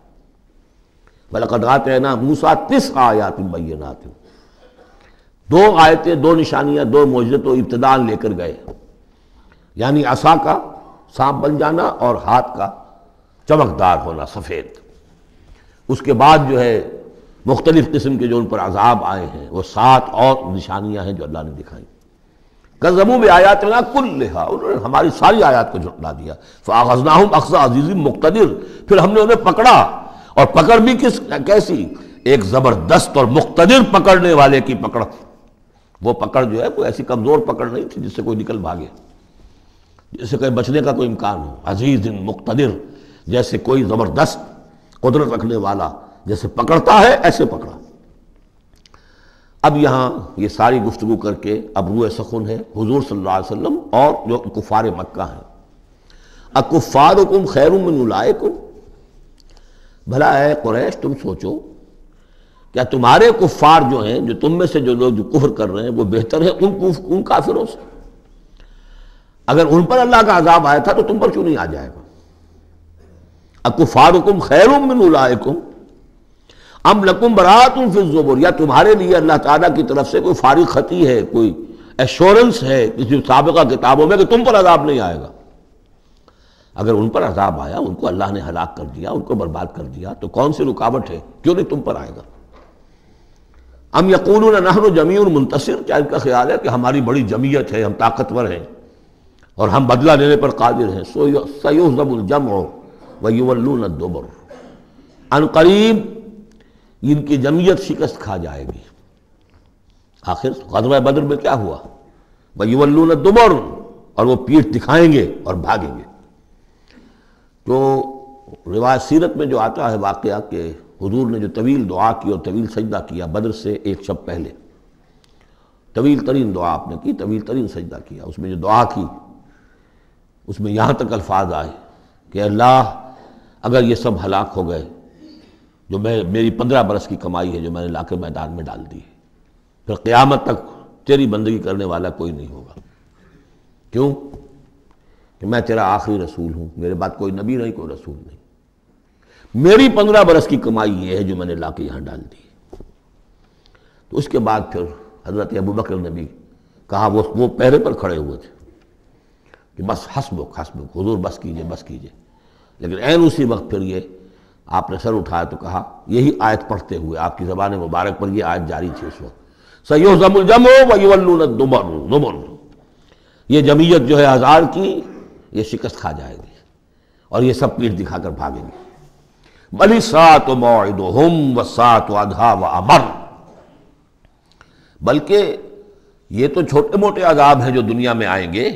وَلَقَدْ آتَيْنَا مُوسَىٰ 9 آیات بینات، 2 آیتیں، 2 نشانیاں، 2 معجزے تو ابتداء لے کر گئے، یعنی عصا کا سانپ بن جانا اور ہاتھ کا چمکدار ہونا سفید۔ اس کے بعد جو ہے مختلف قسم کے جو ان پر عذاب آئے ہیں وہ 7 اور نشانیاں ہیں جو اللہ نے دکھائیں۔ کذبوا بآیاتنا کلھا، انہوں نے ہماری ساری آیات کو جھٹلا دیا۔ فأخذناہم اخذ عزیز مقتدر، پھر ہم نے انہیں پکڑا، اور پکڑ بھی کیسی، ایک زبردست اور مقتدر پکڑنے والے کی پکڑ۔ وہ پکڑ جو ہے کوئی ایسی کمزور پکڑ نہیں تھی جس سے کوئی نکل بھاگے، جس سے کہیں بچنے کا کوئی امکان ہو۔ عزیز مقتدر، جیسے کوئی زبردست قدرت رکھنے والا جیسے پکڑتا ہے ایسے پکڑا۔ اب یہاں یہ ساری گفتگو کر کے اب روئے سخن ہے حضور صلی اللہ علیہ وسلم اور جو کفار مکہ ہیں۔ اکفارکم خیر من اولئکم، بھلا اے قریش تم سوچو کیا تمہارے کفار جو ہیں، جو تم میں سے جو لوگ جو کفر کر رہے ہیں، وہ بہتر ہیں ان کافروں سے؟ اگر ان پر اللہ کا عذاب آیا تھا تو تم پر کیوں نہیں آ جائے گا؟ اکفارکم خیر من اولئکم ام لکم براۃ فی الزبر، یا تمہارے لیے اللہ تعالیٰ کی طرف سے کوئی فارغ خطی ہے، کوئی ایشورنس ہے کسی سابقہ کتابوں میں کہ تم پر عذاب نہیں آئے گا؟ اگر ان پر عذاب آیا، ان کو اللہ نے ہلاک کر دیا، ان کو برباد کر دیا، تو کون سی رکاوٹ ہے؟ کیوں نہیں تم پر آئے گا؟ ام یقولون نحن جمیع منتصر، کیا ان کا خیال ہے کہ ہماری بڑی جمعیت ہے، ہم طاقتور ہیں اور ہم بدلہ لینے پر قادر ہیں؟ سیہزم الجمع ویولون الدبر، ان قریب ان کی جمعیت شکست کھا جائے گی۔ آخر غزوہ بدر میں کیا ہوا؟ ویولون الدبر، اور وہ پیٹھ دکھائیں گے اور بھاگیں گے۔ تو روایت سیرت میں جو آتا ہے واقعہ کہ حضور نے جو طویل دعا کی اور طویل سجدہ کیا بدر سے ایک شب پہلے، طویل ترین دعا آپ نے کی، طویل ترین سجدہ کیا، اس میں جو دعا کی اس میں یہاں تک الفاظ آئے کہ اللہ اگر یہ سب ہلاک ہو گئے جو میری 15 برس کی کمائی ہے جو میں نے لا کے میدان میں ڈال دی ہے، پھر قیامت تک تیری بندگی کرنے والا کوئی نہیں ہوگا۔ کیوں؟ کہ میں تیرا آخری رسول ہوں، میرے بعد کوئی نبی نہیں، کوئی رسول نہیں، میری 15 برس کی کمائی یہ ہے جو میں نے لا کے یہاں ڈال دی ہے۔ تو اس کے بعد پھر حضرت ابوبکر نے بھی کہا، وہ پہرے پر کھڑے ہوئے تھے کہ بس حسبک حسبک، حضور بس کیجئے بس کیجئے، لیکن عین اسی وقت پھر یہ آپ نے سر اٹھایا تو کہا، یہی آیت پڑھتے ہوئے آپ کی زبان مبارک پر یہ آیت جاری تھی اس وقت، سَيُهْزَمُ الْجَمْعُ وَيُوَلُّونَ الدُّبُرَ، یہ جمعیت جو ہے ہزار کی یہ شکست کھا جائے گی اور یہ سب پیٹھ دکھا کر بھاگیں گے۔ بَلِ السَّاعَةُ مَوْعِدُهُمْ وَالسَّاعَةُ أَدْهَىٰ وَأَمَرُّ، بلکہ یہ تو چھوٹے موٹے عذاب ہیں جو دنیا میں آئیں گے،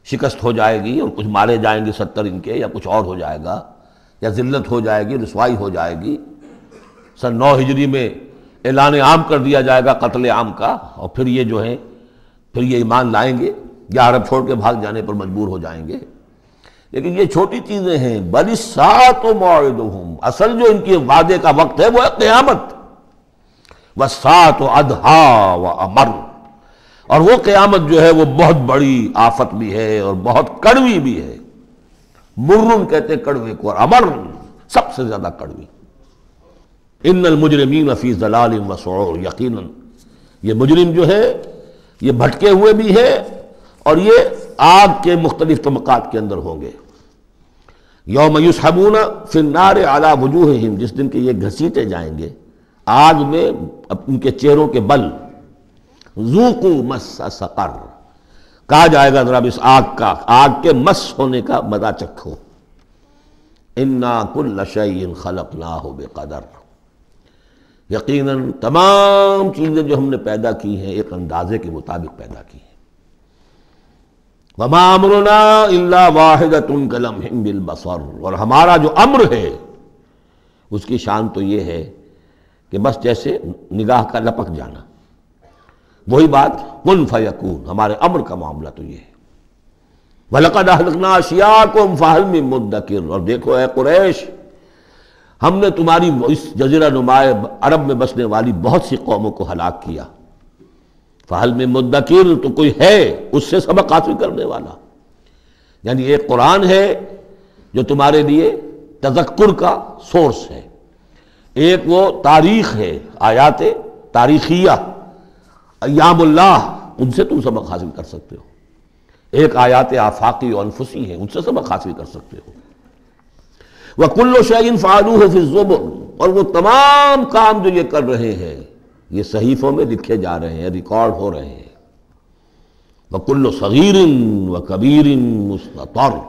شکست ہو جائے گی اور کچھ مارے جائیں گے 70 ان کے، یا کچھ اور ہو جائے گا، یا ذلت ہو جائے گی، رسوائی ہو جائے گی۔ سن 9 ہجری میں اعلان عام کر دیا جائے گا قتل عام کا، اور پھر یہ جو ہے پھر یہ ایمان لائیں گے یا عرب چھوڑ کے بھاگ جانے پر مجبور ہو جائیں گے۔ لیکن یہ چھوٹی چیزیں ہیں، بل الساعۃ موعدہم، اصل جو ان کے وعدے کا وقت ہے وہ ہے قیامت، والساعۃ ادھیٰ وامر، اور وہ قیامت جو ہے وہ بہت بڑی آفت بھی ہے اور بہت کڑوی بھی ہے۔ مرن کہتے کڑوے کو، اور امر سب سے زیادہ کڑوی۔ ان المجرمین فی ضلال وسعور، یقیناً یہ مجرم جو ہے یہ بھٹکے ہوئے بھی ہے اور یہ آگ کے مختلف طبقات کے اندر ہوں گے۔ یوم یسحبون فی النار علی وجوہہم، جس دن کے یہ گھسیٹے جائیں گے آگ میں ان کے چہروں کے بل، ذوقوا مس سقر، کہا جائے گا ذرا اس آگ کے مس ہونے کا مزہ چکھو۔ انا کل شیء خلقناہ بقدر، یقیناً تمام چیزیں جو ہم نے پیدا کی ہیں ایک اندازے کے مطابق پیدا کی ہیں۔ وما امرنا الا واحدۃ کلمح بالبصر، اور ہمارا جو امر ہے اس کی شان تو یہ ہے کہ بس جیسے نگاہ کا لپک جانا، وہی بات کن فیکون، ہمارے امر کا معاملہ تو یہ ہے۔ وَلَقَدْ أَهْلَكْنَا أَشْيَاعَكُمْ فَهَلْ مِن مُدَّكِرٍ، اور دیکھو اے قریش، ہم نے تمہاری اس جزیرہ نما عرب میں بسنے والی بہت سی قوموں کو ہلاک کیا، فَهَلْ مِن مُدَّكِرٍ، تو کوئی ہے اس سے سبق حاصل کرنے والا۔ یعنی ایک قرآن ہے جو تمہارے لیے تذکر کا سورس ہے، ایک وہ تاریخ ہے، آیات تاریخیہ، ایام اللہ، ان سے تم سبق حاصل کر سکتے ہو، ایک آیات آفاقی و انفسی ہیں، ان سے سبق حاصل کر سکتے ہو۔ وَكُلُّ شَيْءٍ فَعَلُوهُ فِي الزُّبُرِ، اور وہ تمام کام جو یہ کر رہے ہیں یہ صحیفوں میں لکھے جا رہے ہیں، ریکارڈ ہو رہے ہیں۔ وَكُلُّ صَغِيرٍ وَكَبِيرٍ مُسْتَطَرٌ،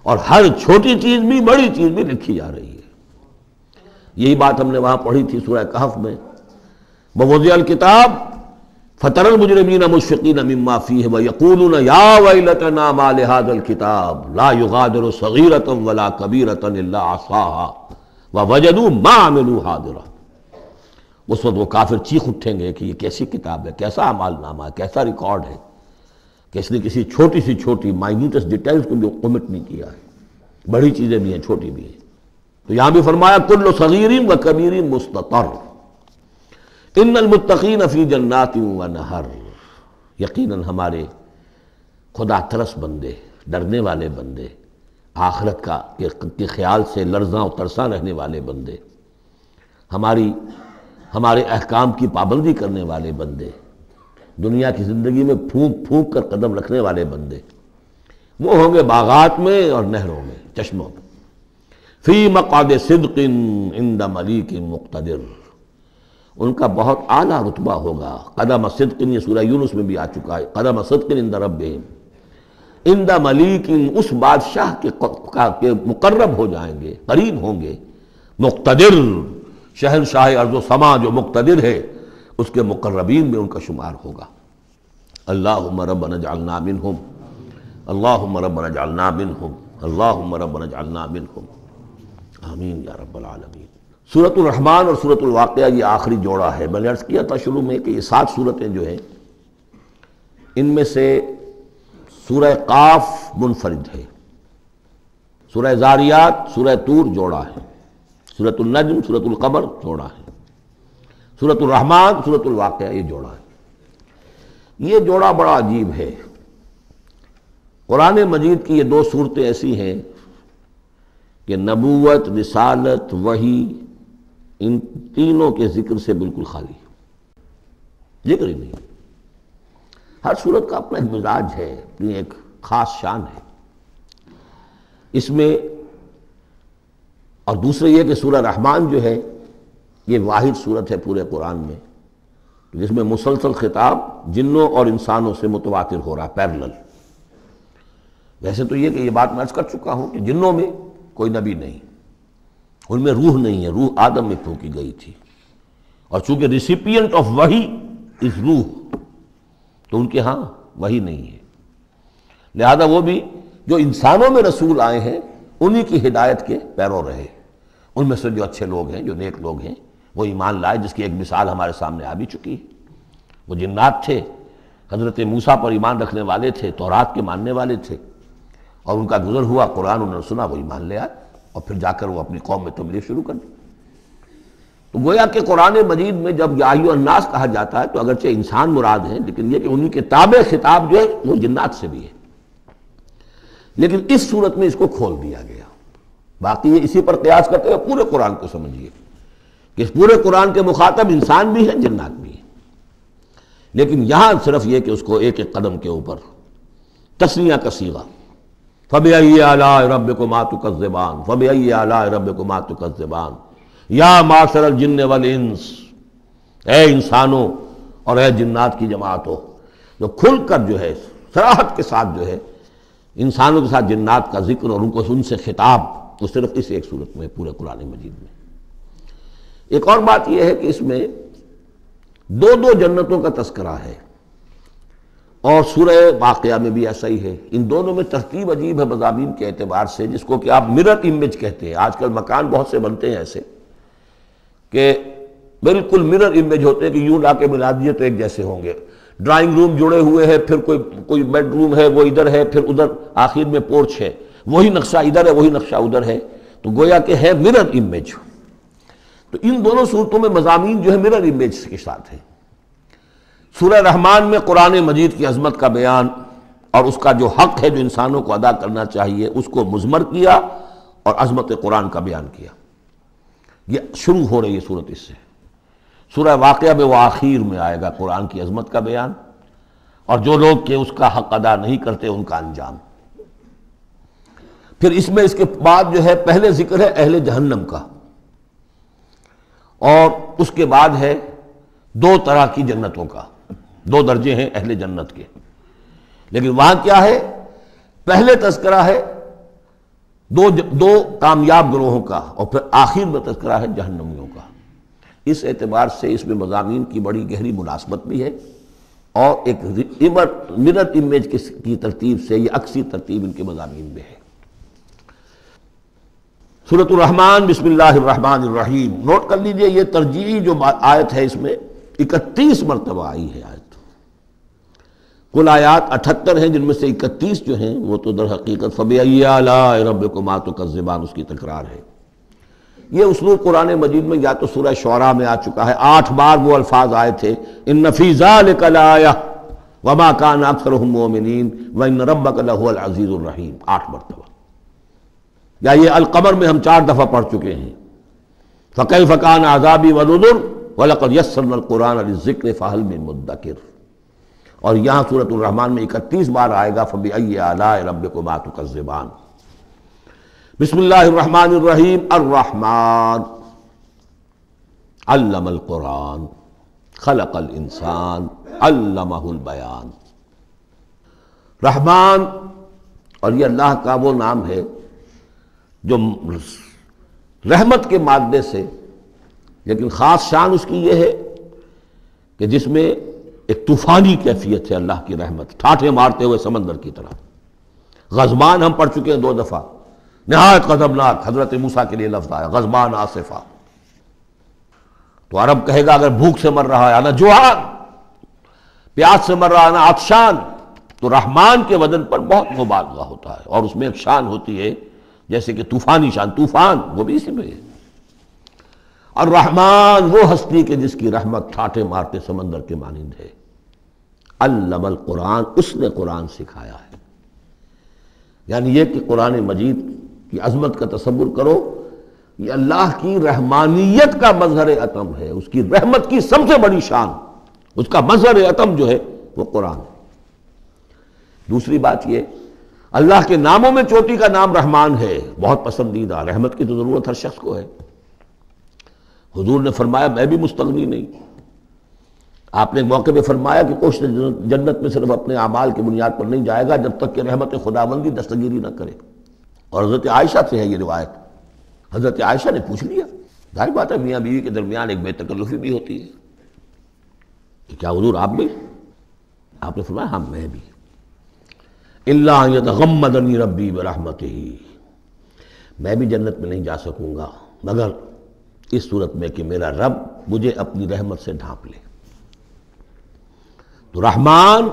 اور ہر چھوٹی چیز بھی بڑی چیز بھی لکھی جا رہی ہے۔ یہی بات ہم نے وہاں پڑھی تھی سورہ کہف میں، وَوُضِعَ الْكِتَابُ فَتَرَى الْمُجْرِمِينَ مُشْفِقِينَ مِمَّا فِيهِ وَيَقُولُونَ يَا وَيْلَتَنَا مَا لِهَذَا الْكِتَابِ لَا يُغَادِرُ صَغِيرَةً وَلَا كَبِيرَةً إِلَّا أَحْصَاهَا وَوَجَدُوا مَا عَمِلُوا حَاضِرًا، اس وقت وہ کافر چیخ اٹھیں گے کہ یہ کیسی کتاب ہے، کیسا اعمال نامہ ہے، کیسا ریکارڈ ہے کہ اس نے کسی چھوٹی سی چھوٹی مائنیوٹس ڈیٹیلز کو بھی کمٹ نہیں کیا ہے، بڑی چیزیں بھی ہیں چھوٹی بھی ہیں۔ تو یہاں بھی فرمایا کل صغیر و کبیر مستطر، ان المتقین فی جنات و نہر، یقیناً ہمارے خدا ترس بندے، ڈرنے والے بندے، آخرت کے خیال سے لرزاں و ترساں رہنے والے بندے، ہمارے احکام کی پابندی کرنے والے بندے، دنیا کی زندگی میں پھونک پھونک کر قدم رکھنے والے بندے، وہ ہوں گے باغات میں اور نہروں میں، چشموں میں۔ فی مقعد صدق عند ملیک مقتدر، ان کا بہت اعلیٰ رتبہ ہوگا۔ قدم صدق، یہ سورہ یونس میں بھی آ چکا ہے، قدم صدق عند ربہم، عند ملیک، اس بادشاہ کے مقرب ہو جائیں گے، قریب ہوں گے، مقتدر، شہنشاہ ارض و سما جو مقتدر ہے اس کے مقربین میں ان کا شمار ہوگا۔ اللہم ربنا اجعلنا منہم، اللہم ربنا اجعلنا منہم، اللہم ربنا اجعلنا منہم، آمین یا رب العالمین۔ سورۃ الرحمن اور سورۃ الواقعہ یہ آخری جوڑا ہے۔ میں نے عرض کیا تھا شروع میں کہ یہ 7 صورتیں جو ہیں ان میں سے سورہ قاف منفرد ہے، سورہ زاریات، سورہ طور جوڑا ہے، سورۃ النجم، سورۃ القمر جوڑا ہے، سورۃ الرحمن، سورۃ الواقعہ یہ جوڑا ہے۔ یہ جوڑا بڑا عجیب ہے۔ قرآن مجید کی یہ 2 صورتیں ایسی ہیں کہ نبوت، رسالت، وحی، ان تینوں کے ذکر سے بالکل خالی، ذکر ہی نہیں۔ ہر صورت کا اپنا ایک مزاج ہے، اپنی ایک خاص شان ہے اس میں۔ اور دوسرے یہ کہ سورہ رحمان جو ہے یہ واحد صورت ہے پورے قرآن میں جس میں مسلسل خطاب جنوں اور انسانوں سے متواتر ہو رہا ہے، پیرلل۔ ویسے تو یہ کہ یہ بات میں عرض کر چکا ہوں کہ جنوں میں کوئی نبی نہیں، ان میں روح نہیں ہے، روح آدم میں پھونکی گئی تھی، اور چونکہ ریسیپینٹ آف وحی از روح، تو ان کے ہاں وحی نہیں ہے، لہذا وہ بھی جو انسانوں میں رسول آئے ہیں انہی کی ہدایت کے پیرو رہے۔ ان میں سے جو اچھے لوگ ہیں، جو نیک لوگ ہیں، وہ ایمان لائے، جس کی ایک مثال ہمارے سامنے آ بھی چکی ہے۔ وہ جنات تھے، حضرت موسیٰ پر ایمان رکھنے والے تھے، تورات کے ماننے والے تھے، اور ان کا گزر ہوا، قرآن انہوں نے سنا، وہ ایمان لے آئے، اور پھر جا کر وہ اپنی قوم میں تبلیغ شروع کر دی۔ تو گویا کہ قرآن مجید میں جب یا ایھا الناس کہا جاتا ہے تو اگرچہ انسان مراد ہیں، لیکن یہ کہ انہی کے تابع خطاب جو ہے وہ جنات سے بھی ہے، لیکن اس صورت میں اس کو کھول دیا گیا۔ باقی یہ اسی پر قیاس کرتے ہوئے پورے قرآن کو سمجھیے کہ اس پورے قرآن کے مخاطب انسان بھی ہیں، جنات بھی ہیں، لیکن یہاں صرف یہ کہ اس کو ایک ایک قدم کے اوپر تثنیہ کا صیغہ، فَبِأَيِّ آلَاءِ رَبِّكُمَا تُكَذِّبَانِ فَبِأَيِّ آلَاءِ رَبِّكُمَا تُكَذِّبَانِ یا معشر الجن والانس، اے انسانوں اور اے جنات کی جماعتوں، جو کھل کر جو ہے صراحت کے ساتھ جو ہے انسانوں کے ساتھ جنات کا ذکر اور ان سے خطاب، وہ صرف اس ایک صورت میں پورے قرآن مجید میں۔ ایک اور بات یہ ہے کہ اس میں 2 جنتوں کا تذکرہ ہے، اور سورہ واقعہ میں بھی ایسا ہی ہے۔ ان دونوں میں ترتیب عجیب ہے مضامین کے اعتبار سے، جس کو کہ آپ مرر امیج کہتے ہیں۔ آج کل مکان بہت سے بنتے ہیں ایسے کہ بالکل مرر امیج ہوتے ہیں کہ یوں لا کے ملا دیے تو ایک جیسے ہوں گے۔ ڈرائنگ روم جڑے ہوئے ہیں، پھر کوئی بیڈ روم ہے وہ ادھر ہے، پھر ادھر آخر میں پورچ ہے، وہی نقشہ ادھر ہے وہی نقشہ ادھر ہے، تو گویا کہ ہے مرر امیج۔ تو ان دونوں صورتوں میں مضامین جو ہے مرر امیج کے ساتھ ہے۔ سورہ رحمان میں قرآن مجید کی عظمت کا بیان اور اس کا جو حق ہے جو انسانوں کو ادا کرنا چاہیے اس کو مضمر کیا، اور عظمت قرآن کا بیان کیا۔ یہ شروع ہو رہی ہے صورت اس سے۔ سورہ واقعہ میں وہ آخر میں آئے گا قرآن کی عظمت کا بیان، اور جو لوگ کہ اس کا حق ادا نہیں کرتے ان کا انجام۔ پھر اس میں اس کے بعد جو ہے پہلے ذکر ہے اہل جہنم کا، اور اس کے بعد ہے 2 طرح کی جنتوں کا، 2 درجے ہیں اہل جنت کے، لیکن وہاں کیا ہے؟ پہلے تذکرہ ہے دو کامیاب گروہوں کا، اور پھر آخر میں تذکرہ ہے جہنمیوں کا۔ اس اعتبار سے اس میں مضامین کی بڑی گہری مناسبت بھی ہے، اور ایک مرر امیج کی ترتیب سے یہ عکسی ترتیب ان کے مضامین میں ہے۔ سورۃ الرحمن، بسم اللہ الرحمن الرحیم۔ نوٹ کر لیجئے یہ ترجیحی جو آیت ہے اس میں 31 مرتبہ آئی ہے آیت۔ کل آیات 78 ہیں، جن میں سے 31 جو ہیں وہ تو در حقیقت فَبِأَيِّ آلَاءِ رَبِّكُمَا تُكَذِّبَانِ اس کی تکرار ہے۔ یہ اسلوب قرآن مجید میں یا تو سورہ شعراء میں آ چکا ہے، 8 بار وہ الفاظ آئے تھے، اِنَّ فِي ذَلِكَ لَآیَةً وَمَا كَانَ أَكْثَرُهُم مُؤْمِنِينَ وَإِنَّ رَبَّكَ لَهُوَ الْعَزِيزُ الرَّحِيمُ، 8 مرتبہ۔ یا یہ القمر میں ہم 4 دفعہ پڑھ چکے ہیں، فَكَيْفَ كَانَ عَذَابِي وَنُذُرِ وَلَقَدْ يَسَّرْنَا الْقُرْآنَ لِلذِّكْرِ فَهَلْ مِن مُدَّكِرٍ۔ اور یہاں سورۃ الرحمن میں 31 بار آئے گا فَبِأَيِّ آلَاءِ رَبِّكُمَا تُكَذِّبَانِ۔ بسم اللہ الرحمن الرحیم۔ الرحمن علم القرآن خلق الانسان علمہ البیان۔ رحمان، اور یہ اللہ کا وہ نام ہے جو رحمت کے مادے سے، لیکن خاص شان اس کی یہ ہے کہ جس میں ایک طوفانی کیفیت ہے اللہ کی رحمت، ٹھاٹھے مارتے ہوئے سمندر کی طرح۔ غضبان ہم پڑھ چکے ہیں 2 دفعہ، نہایت غضبناک حضرت موسیٰ کے لیے لفظ آیا غضبان آصفہ. تو عرب کہے گا اگر بھوک سے مر رہا ہے انا جوعان، پیاس سے مر رہا ہے انا عطشان، تو رحمان کے وزن پر بہت مبالغہ ہوتا ہے، اور اس میں ایک شان ہوتی ہے جیسے کہ طوفانی شان، طوفان وہ بھی اسی میں ہے. الرحمن وہ ہستی کہ جس کی رحمت ٹھاٹھے مارتے سمندر کے مانند ہے. علم القرآن، اس نے قرآن سکھایا ہے. یعنی یہ کہ قرآن مجید کی عظمت کا تصور کرو، یہ اللہ کی رحمانیت کا مظہر عتم ہے، اس کی رحمت کی سب سے بڑی شان، اس کا مظہر عتم جو ہے وہ قرآن ہے. دوسری بات یہ، اللہ کے ناموں میں چوٹی کا نام رحمان ہے، بہت پسندیدہ. رحمت کی تو ضرورت ہر شخص کو ہے. حضور نے فرمایا میں بھی مستغنی نہیں. آپ نے ایک موقع پہ فرمایا کہ کوشش جنت میں صرف اپنے اعمال کی بنیاد پر نہیں جائے گا جب تک کہ رحمت خداوندی دستگیری نہ کرے. اور حضرت عائشہ سے ہے یہ روایت. حضرت عائشہ نے پوچھ لیا، ظاہر بات ہے میاں بیوی کے درمیان ایک بے تکلفی بھی ہوتی ہے، کہ کیا حضور آپ بھی؟ آپ نے فرمایا ہاں میں بھی. الا ان یتغمدنی ربی برحمتہ، میں بھی جنت میں نہیں جا سکوں گا مگر اس صورت میں کہ میرا رب مجھے اپنی رحمت سے ڈھانپ لے. تو رحمان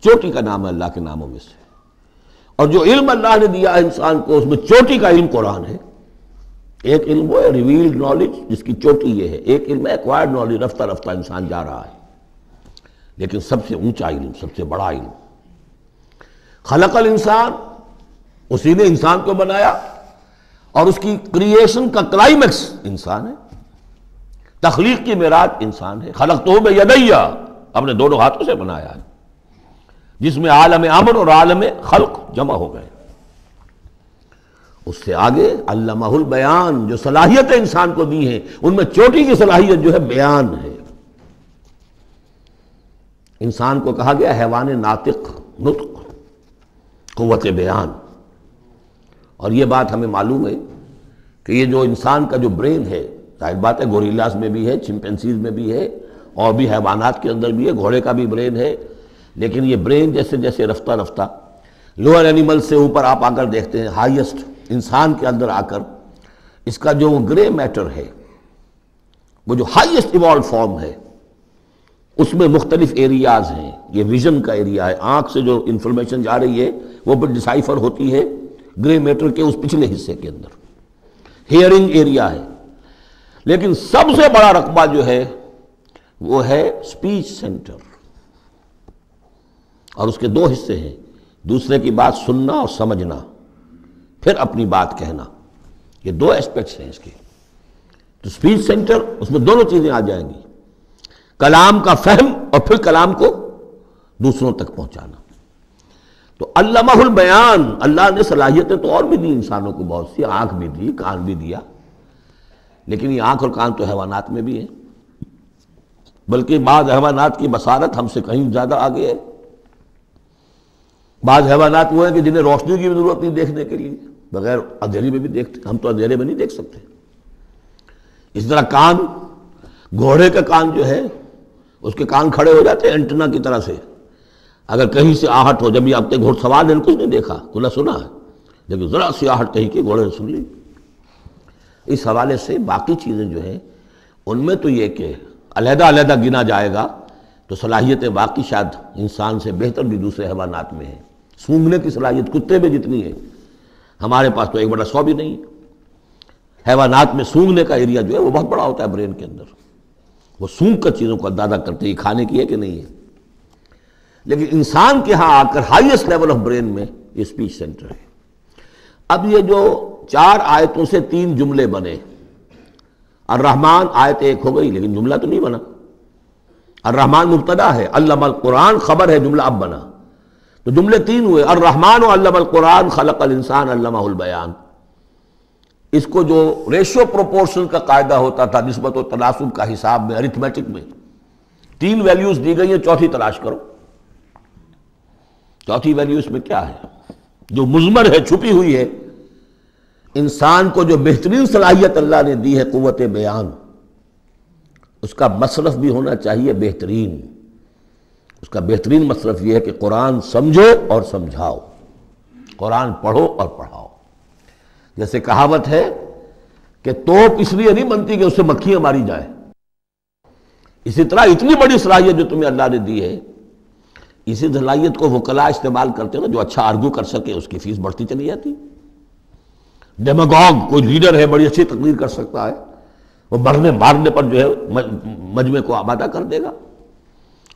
چوٹی کا نام ہے اللہ کے ناموں میں سے. اور جو علم اللہ نے دیا ہے انسان کو، اس میں چوٹی کا علم قرآن ہے. ایک علم وہ ہے ریویلڈ نالج جس کی چوٹی یہ ہے، ایک علم ہے ایکوائرڈ نالج، رفتہ رفتہ انسان جا رہا ہے. لیکن سب سے اونچا علم، سب سے بڑا علم خلق الانسان، اسی نے انسان کو بنایا، اور اس کی کریشن کا کلائمیکس انسان ہے. تخلیق کی معراج انسان ہے. خلقتہ بیدی، اپنے دونوں ہاتھوں سے بنایا ہے، جس میں عالم امر اور عالم خلق جمع ہو گئے. اس سے آگے علمہ البیان، جو صلاحیتیں انسان کو دی ہیں ان میں چوٹی کی صلاحیت جو ہے بیان ہے. انسان کو کہا گیا حیوان ناطق، نطق، قوت بیان. اور یہ بات ہمیں معلوم ہے کہ یہ جو انسان کا جو برین ہے، ظاہر بات ہے گوریلاز میں بھی ہے، چمپینزیز میں بھی ہے، اور بھی حیوانات کے اندر بھی ہے، گھوڑے کا بھی برین ہے. لیکن یہ برین جیسے جیسے رفتہ رفتہ لوئر اینیمل سے اوپر آپ آ کر دیکھتے ہیں، ہائیسٹ انسان کے اندر آ کر اس کا جو گرے میٹر ہے، وہ جو ہائیسٹ ایوالوڈ فارم ہے، اس میں مختلف ایریاز ہیں. یہ ویژن کا ایریا ہے، آنکھ سے جو انفارمیشن جا رہی ہے وہ پھر ڈسائفر ہوتی ہے گرے میٹر کے اس پچھلے حصے کے اندر. ہیئرنگ ایریا ہے. لیکن سب سے بڑا رقبہ جو ہے وہ ہے سپیچ سینٹر، اور اس کے 2 حصے ہیں، دوسرے کی بات سننا اور سمجھنا، پھر اپنی بات کہنا. یہ 2 ایسپیکٹس ہیں اس کے. تو سپیچ سینٹر، اس میں دونوں چیزیں آ جائیں گی، کلام کا فہم اور پھر کلام کو دوسروں تک پہنچانا. تو علمہ البیان، اللہ نے صلاحیتیں تو اور بھی دی انسانوں کو بہت سی، آنکھ بھی دی، کان بھی دیا. لیکن یہ آنکھ اور کان تو حیوانات میں بھی ہے، بلکہ بعض حیوانات کی بصارت ہم سے کہیں زیادہ آگے ہے. بعض حیوانات وہ ہیں کہ جنہیں روشنی کی بھی ضرورت نہیں دیکھنے کے لیے، بغیر اندھیرے میں بھی دیکھتے. ہم تو اندھیرے میں نہیں دیکھ سکتے. اس طرح کان، گھوڑے کا کان جو ہے اس کے کان کھڑے ہو جاتے ہیں اینٹنا کی طرح سے. اگر کہیں سے آہٹ ہو، جب یہ اب تک گھوڑ سوار نے کچھ نہیں دیکھا، کھلا سنا ہے، لیکن ذرا سی آہٹ کہیں کی گھوڑے نے سن لی. اس حوالے سے باقی چیزیں جو ہیں ان میں تو یہ کہ علیحدہ علیحدہ گنا جائے گا تو صلاحیتیں باقی شاید انسان سے بہتر بھی دوسرے حیوانات میں ہیں. سونگھنے کی صلاحیت کتے میں جتنی ہے ہمارے پاس تو 1/100 بھی نہیں ہے. حیوانات میں سونگھنے کا ایریا جو ہے وہ بہت بڑا ہوتا ہے برین کے اندر. وہ سونگ کر چیزوں کو اندازہ کرتے ہیں کھانے کی ہے کہ نہیں ہے. لیکن انسان کے ہاں آ کر ہائیسٹ لیول آف برین میں یہ اسپیچ سینٹر ہے. اب یہ جو 4 آیتوں سے 3 جملے بنے، الرحمن آیت 1 ہو گئی لیکن جملہ تو نہیں بنا. الرحمن مبتدا ہے، علم القرآن خبر ہے، جملہ اب بنا. تو جملے 3 ہوئے، الرحمن علم القرآن خلق الانسان علمہ البیان. اس کو جو ریشو پروپورشن کا قاعدہ ہوتا تھا نسبت و تناسب کا حساب میں، ارتھمیٹک میں 3 ویلیوز دی گئی ہیں، چوتھی تلاش کرو. چوتھی ویلیو اس میں کیا ہے جو مضمر ہے، چھپی ہوئی ہے. انسان کو جو بہترین صلاحیت اللہ نے دی ہے قوت بیان، اس کا مصرف بھی ہونا چاہیے بہترین. اس کا بہترین مصرف یہ ہے کہ قرآن سمجھو اور سمجھاؤ. قرآن پڑھو اور پڑھاؤ۔ جیسے کہاوت ہے کہ توپ اس لیے نہیں بنتی کہ اس سے مکھیاں ماری جائیں، اسی طرح اتنی بڑی صلاحیت جو تمہیں اللہ نے دی ہے، اسی صلاحیت کو وکلاء استعمال کرتے ہیں نا، جو اچھا آرگو کر سکے اس کی فیس بڑھتی چلی جاتی۔ ڈیماگوگ کوئی لیڈر ہے، بڑی اچھی تقریر کر سکتا ہے، وہ مرنے مارنے پر جو ہے مجمع کو آبادہ کر دے گا،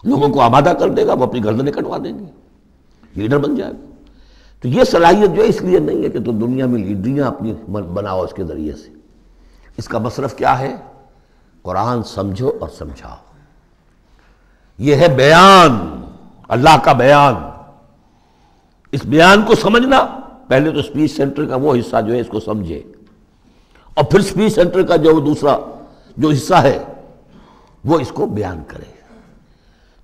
لوگوں کو آبادہ کر دے گا، وہ اپنی گردنیں کٹوا دیں گے، لیڈر بن جائے گا۔ تو یہ صلاحیت جو ہے اس لیے نہیں ہے کہ تو دنیا میں لیڈریاں اپنی بناؤ اس کے ذریعے سے، اس کا مصرف کیا ہے؟ قرآن سمجھو اور سمجھاؤ۔ یہ ہے بیان، اللہ کا بیان۔ اس بیان کو سمجھنا، پہلے تو اسپیچ سینٹر کا وہ حصہ جو ہے اس کو سمجھے، اور پھر اسپیچ سینٹر کا جو دوسرا جو حصہ ہے وہ اس کو بیان کرے۔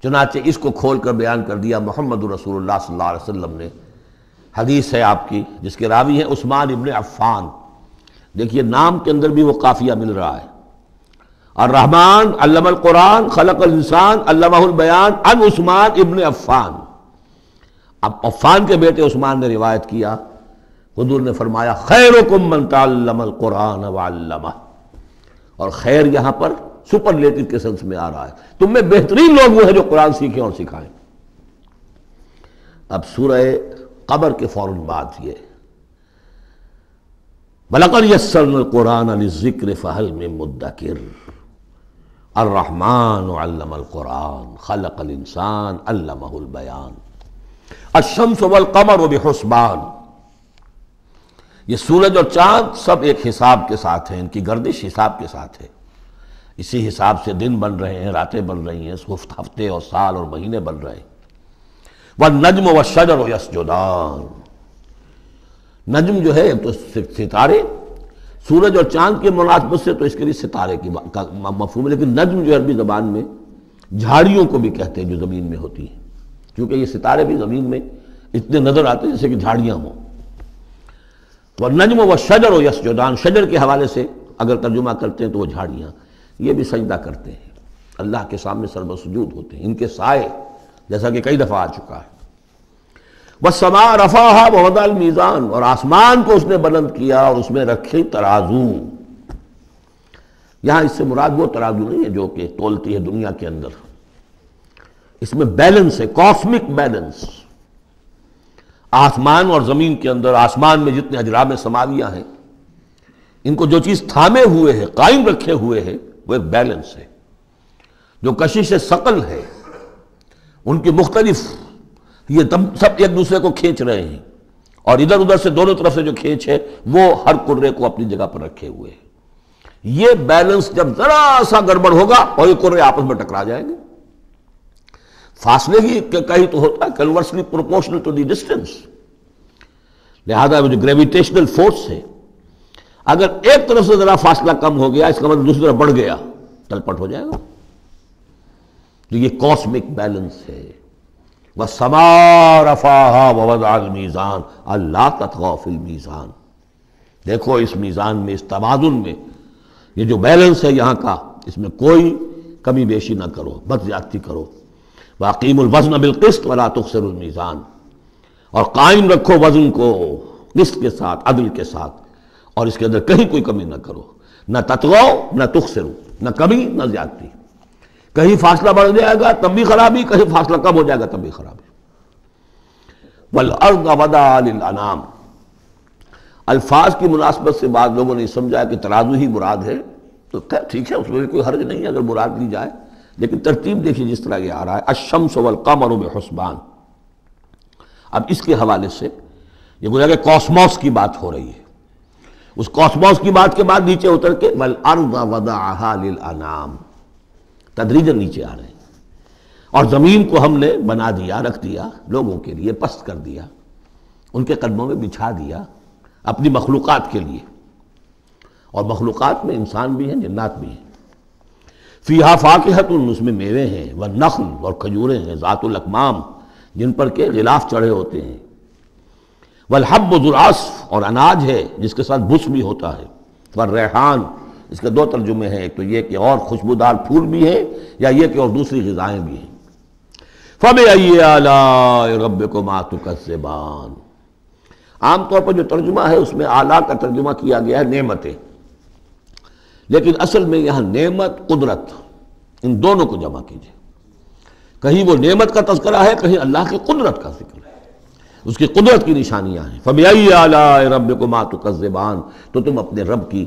چنانچہ اس کو کھول کر بیان کر دیا محمد رسول اللہ صلی اللہ علیہ وسلم نے۔ حدیث ہے آپ کی جس کے راوی ہیں عثمان ابن عفان۔ دیکھیے نام کے اندر بھی وہ قافیہ مل رہا ہے، الرحمن علم القرآن خلق الانسان علمہ البیان عن عثمان ابن عفان۔ اب عفان کے بیٹے عثمان نے روایت کیا، حضور نے فرمایا خیرکم من تعلم القرآن وعلمہ، اور خیر یہاں پر سپرلیٹو کے سنس میں آ رہا ہے، تم میں بہترین لوگ وہ ہیں جو قرآن سیکھیں اور سکھائیں۔ اب سورہ قمر کے فوراً بعد یہ وَلَقَدْ يَسَّرْنَا الْقُرْآنَ لِلذِّكْرِ فَهَلْ مِن مُدَّكِرٍ الرحمن علم القرآن خلق الانسان علمہ البیان الشمس والقمر بحسبان۔ یہ سورج اور چاند سب ایک حساب کے ساتھ ہیں، ان کی گردش حساب کے ساتھ ہے، اسی حساب سے دن بن رہے ہیں، راتیں بن رہی ہیں، ہفتے اور سال اور مہینے بن رہے ہیں۔ والنجم والشجر یسجدان، نجم جو ہے تو ستارے، سورج اور چاند کے مناسبت سے تو اس کے لیے ستارے کی مفہوم ہے، لیکن نجم جو عربی زبان میں جھاڑیوں کو بھی کہتے ہیں جو زمین میں ہوتی ہیں، کیونکہ یہ ستارے بھی زمین میں اتنے نظر آتے ہیں جیسے کہ جھاڑیاں ہوں۔ والنجم والشجر یسجدان، شجر کے حوالے سے اگر ترجمہ کرتے ہیں تو وہ جھاڑیاں، یہ بھی سجدہ کرتے ہیں، اللہ کے سامنے سربسجود ہوتے ہیں، ان کے سائے، جیسا کہ کئی دفعہ آ چکا ہے۔ والسماء رفعها ووضع المیزان، اور آسمان کو اس نے بلند کیا اور اس میں رکھے ترازو۔ یہاں اس سے مراد وہ ترازو نہیں ہے جو کہ تولتی ہے دنیا کے اندر، اس میں بیلنس ہے، کاسمک بیلنس۔ آسمان اور زمین کے اندر، آسمان میں جتنے اجرام سماویہ ہیں، ان کو جو چیز تھامے ہوئے ہے، قائم رکھے ہوئے ہے، وہ ایک بیلنس ہے۔ جو کشش ثقل ہے، ان کی مختلف، یہ سب ایک دوسرے کو کھینچ رہے ہیں، اور ادھر ادھر سے دونوں طرف سے جو کھینچ ہے وہ ہر کرے کو اپنی جگہ پر رکھے ہوئے ہیں۔ یہ بیلنس جب ذرا سا گڑبڑ ہوگا اور یہ کرے آپس میں ٹکرا جائیں گے، فاصلے ہی کہیں تو ہوتا ہے conversely proportional to the distance, لہذا جو گریویٹیشنل فورس ہے، اگر ایک طرف سے ذرا فاصلہ کم ہو گیا اس کا مطلب دوسری طرف بڑھ گیا، تلپٹ ہو جائے گا۔ تو یہ کاسمک بیلنس ہے۔ وَالسَّمَاءَ رَفَعَهَا وَوَضَعَ الْمِيزَانَ أَلَّا تَطْغَوْا فِي الْمِيزَانِ، دیکھو اس میزان میں، اس توازن میں، یہ جو بیلنس ہے یہاں کا، اس میں کوئی کمی بیشی نہ کرو، بد زیادتی کرو۔ وَأَقِيمُوا الْوَزْنَ بِالْقِسْطِ وَلَا تُخْسِرُوا الْمِيزَانَ، اور قائم رکھو وزن کو قسط کے ساتھ، عدل کے ساتھ، اور اس کے اندر کہیں کوئی کمی نہ کرو، نہ تطغوا نہ تخسروا، نہ کمی نہ زیادتی۔ کہیں فاصلہ بڑھ جائے گا تب بھی خرابی، کہیں فاصلہ کم ہو جائے گا تب بھی خرابی۔ وَالْأَرْضَ وَضَعَهَا لِلْأَنَامِ، الفاظ کی مناسبت سے بعض لوگوں نے سمجھا کہ ترازو ہی مراد ہے، تو ٹھیک ہے، اس میں کوئی حرج نہیں ہے اگر مراد لی جائے، لیکن ترتیب دیکھیے جس طرح یہ آ رہا ہے، الشمس والقمر بحسبان۔ اب اس کے حوالے سے یہ گویا کہ کاسموس کی بات ہو رہی ہے، اس کاسموس کی بات کے بعد نیچے اتر کے وَالْأَرْضَ وَضَعَهَا لِلْأَنَامِ، تدریجاً نیچے آ رہے ہیں، اور زمین کو ہم نے بنا دیا، رکھ دیا لوگوں کے لیے، پست کر دیا، ان کے قدموں میں بچھا دیا اپنی مخلوقات کے لیے، اور مخلوقات میں انسان بھی ہیں، جنات بھی ہیں۔ فیہا فاکہۃ، اس میں میوے ہیں، والنخل، اور کھجوریں ہیں، ذات الاکمام، جن پر کے غلاف چڑھے ہوتے ہیں، والحب ذو العصف، اور اناج ہے جس کے ساتھ بھس بھی ہوتا ہے، والریحان، اس کے دو ترجمے ہیں، ایک تو یہ کہ اور خوشبودار پھول بھی ہیں، یا یہ کہ اور دوسری غذائیں بھی ہیں۔ فَبِأَيِّ آلَاءِ رَبِّكُمَا تُكَذِّبَانِ، عام طور پر جو ترجمہ ہے اس میں اعلیٰ کا ترجمہ کیا گیا ہے نعمتیں، لیکن اصل میں یہاں نعمت قدرت ان دونوں کو جمع کیجیے. کہیں وہ نعمت کا تذکرہ ہے، کہیں اللہ کی قدرت کا ذکر ہے، اس کی قدرت کی نشانیاں ہیں. فَبِأَيِّ آلَاءِ رَبِّكُمَا تُكَذِّبَانِ، تو تم اپنے رب کی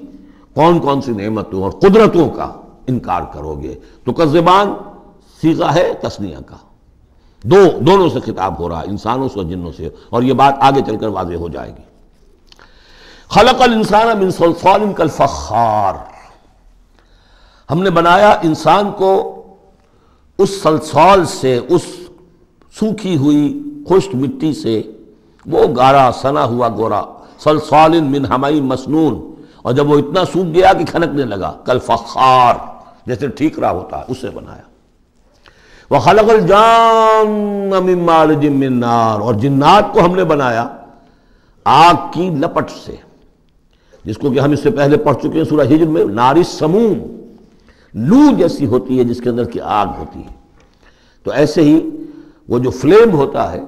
کون کون سی نعمتوں اور قدرتوں کا انکار کرو گے. تکذبان صیغہ ہے تثنیہ کا، دونوں سے خطاب ہو رہا ہے، انسانوں سے اور جنوں سے، اور یہ بات آگے چل کر واضح ہو جائے گی. خلق الانسان من صلصال کالفخار، ہم نے بنایا انسان کو اس صلصال سے، اس سوکھی ہوئی خشک مٹی سے، وہ گارا سنا ہوا گورا، صلصال من حمإ مسنون، اور جب وہ اتنا سوکھ گیا کہ کھنکنے لگا، کالفخار جیسے ٹھیکرا ہوتا ہے اس سے بنایا. وَخَلَقَ الْجَانَّ مِن مَارِجٍ مِّن نَار، اور جنات کو ہم نے بنایا آگ کی لپٹ سے، جس کو کہ ہم اس سے پہلے پڑھ چکے ہیں سورہ ہجر میں، نار السموم، لو جیسی ہوتی ہے جس کے اندر کی آگ ہوتی ہے. تو ایسے ہی وہ جو فلیم ہوتا ہے،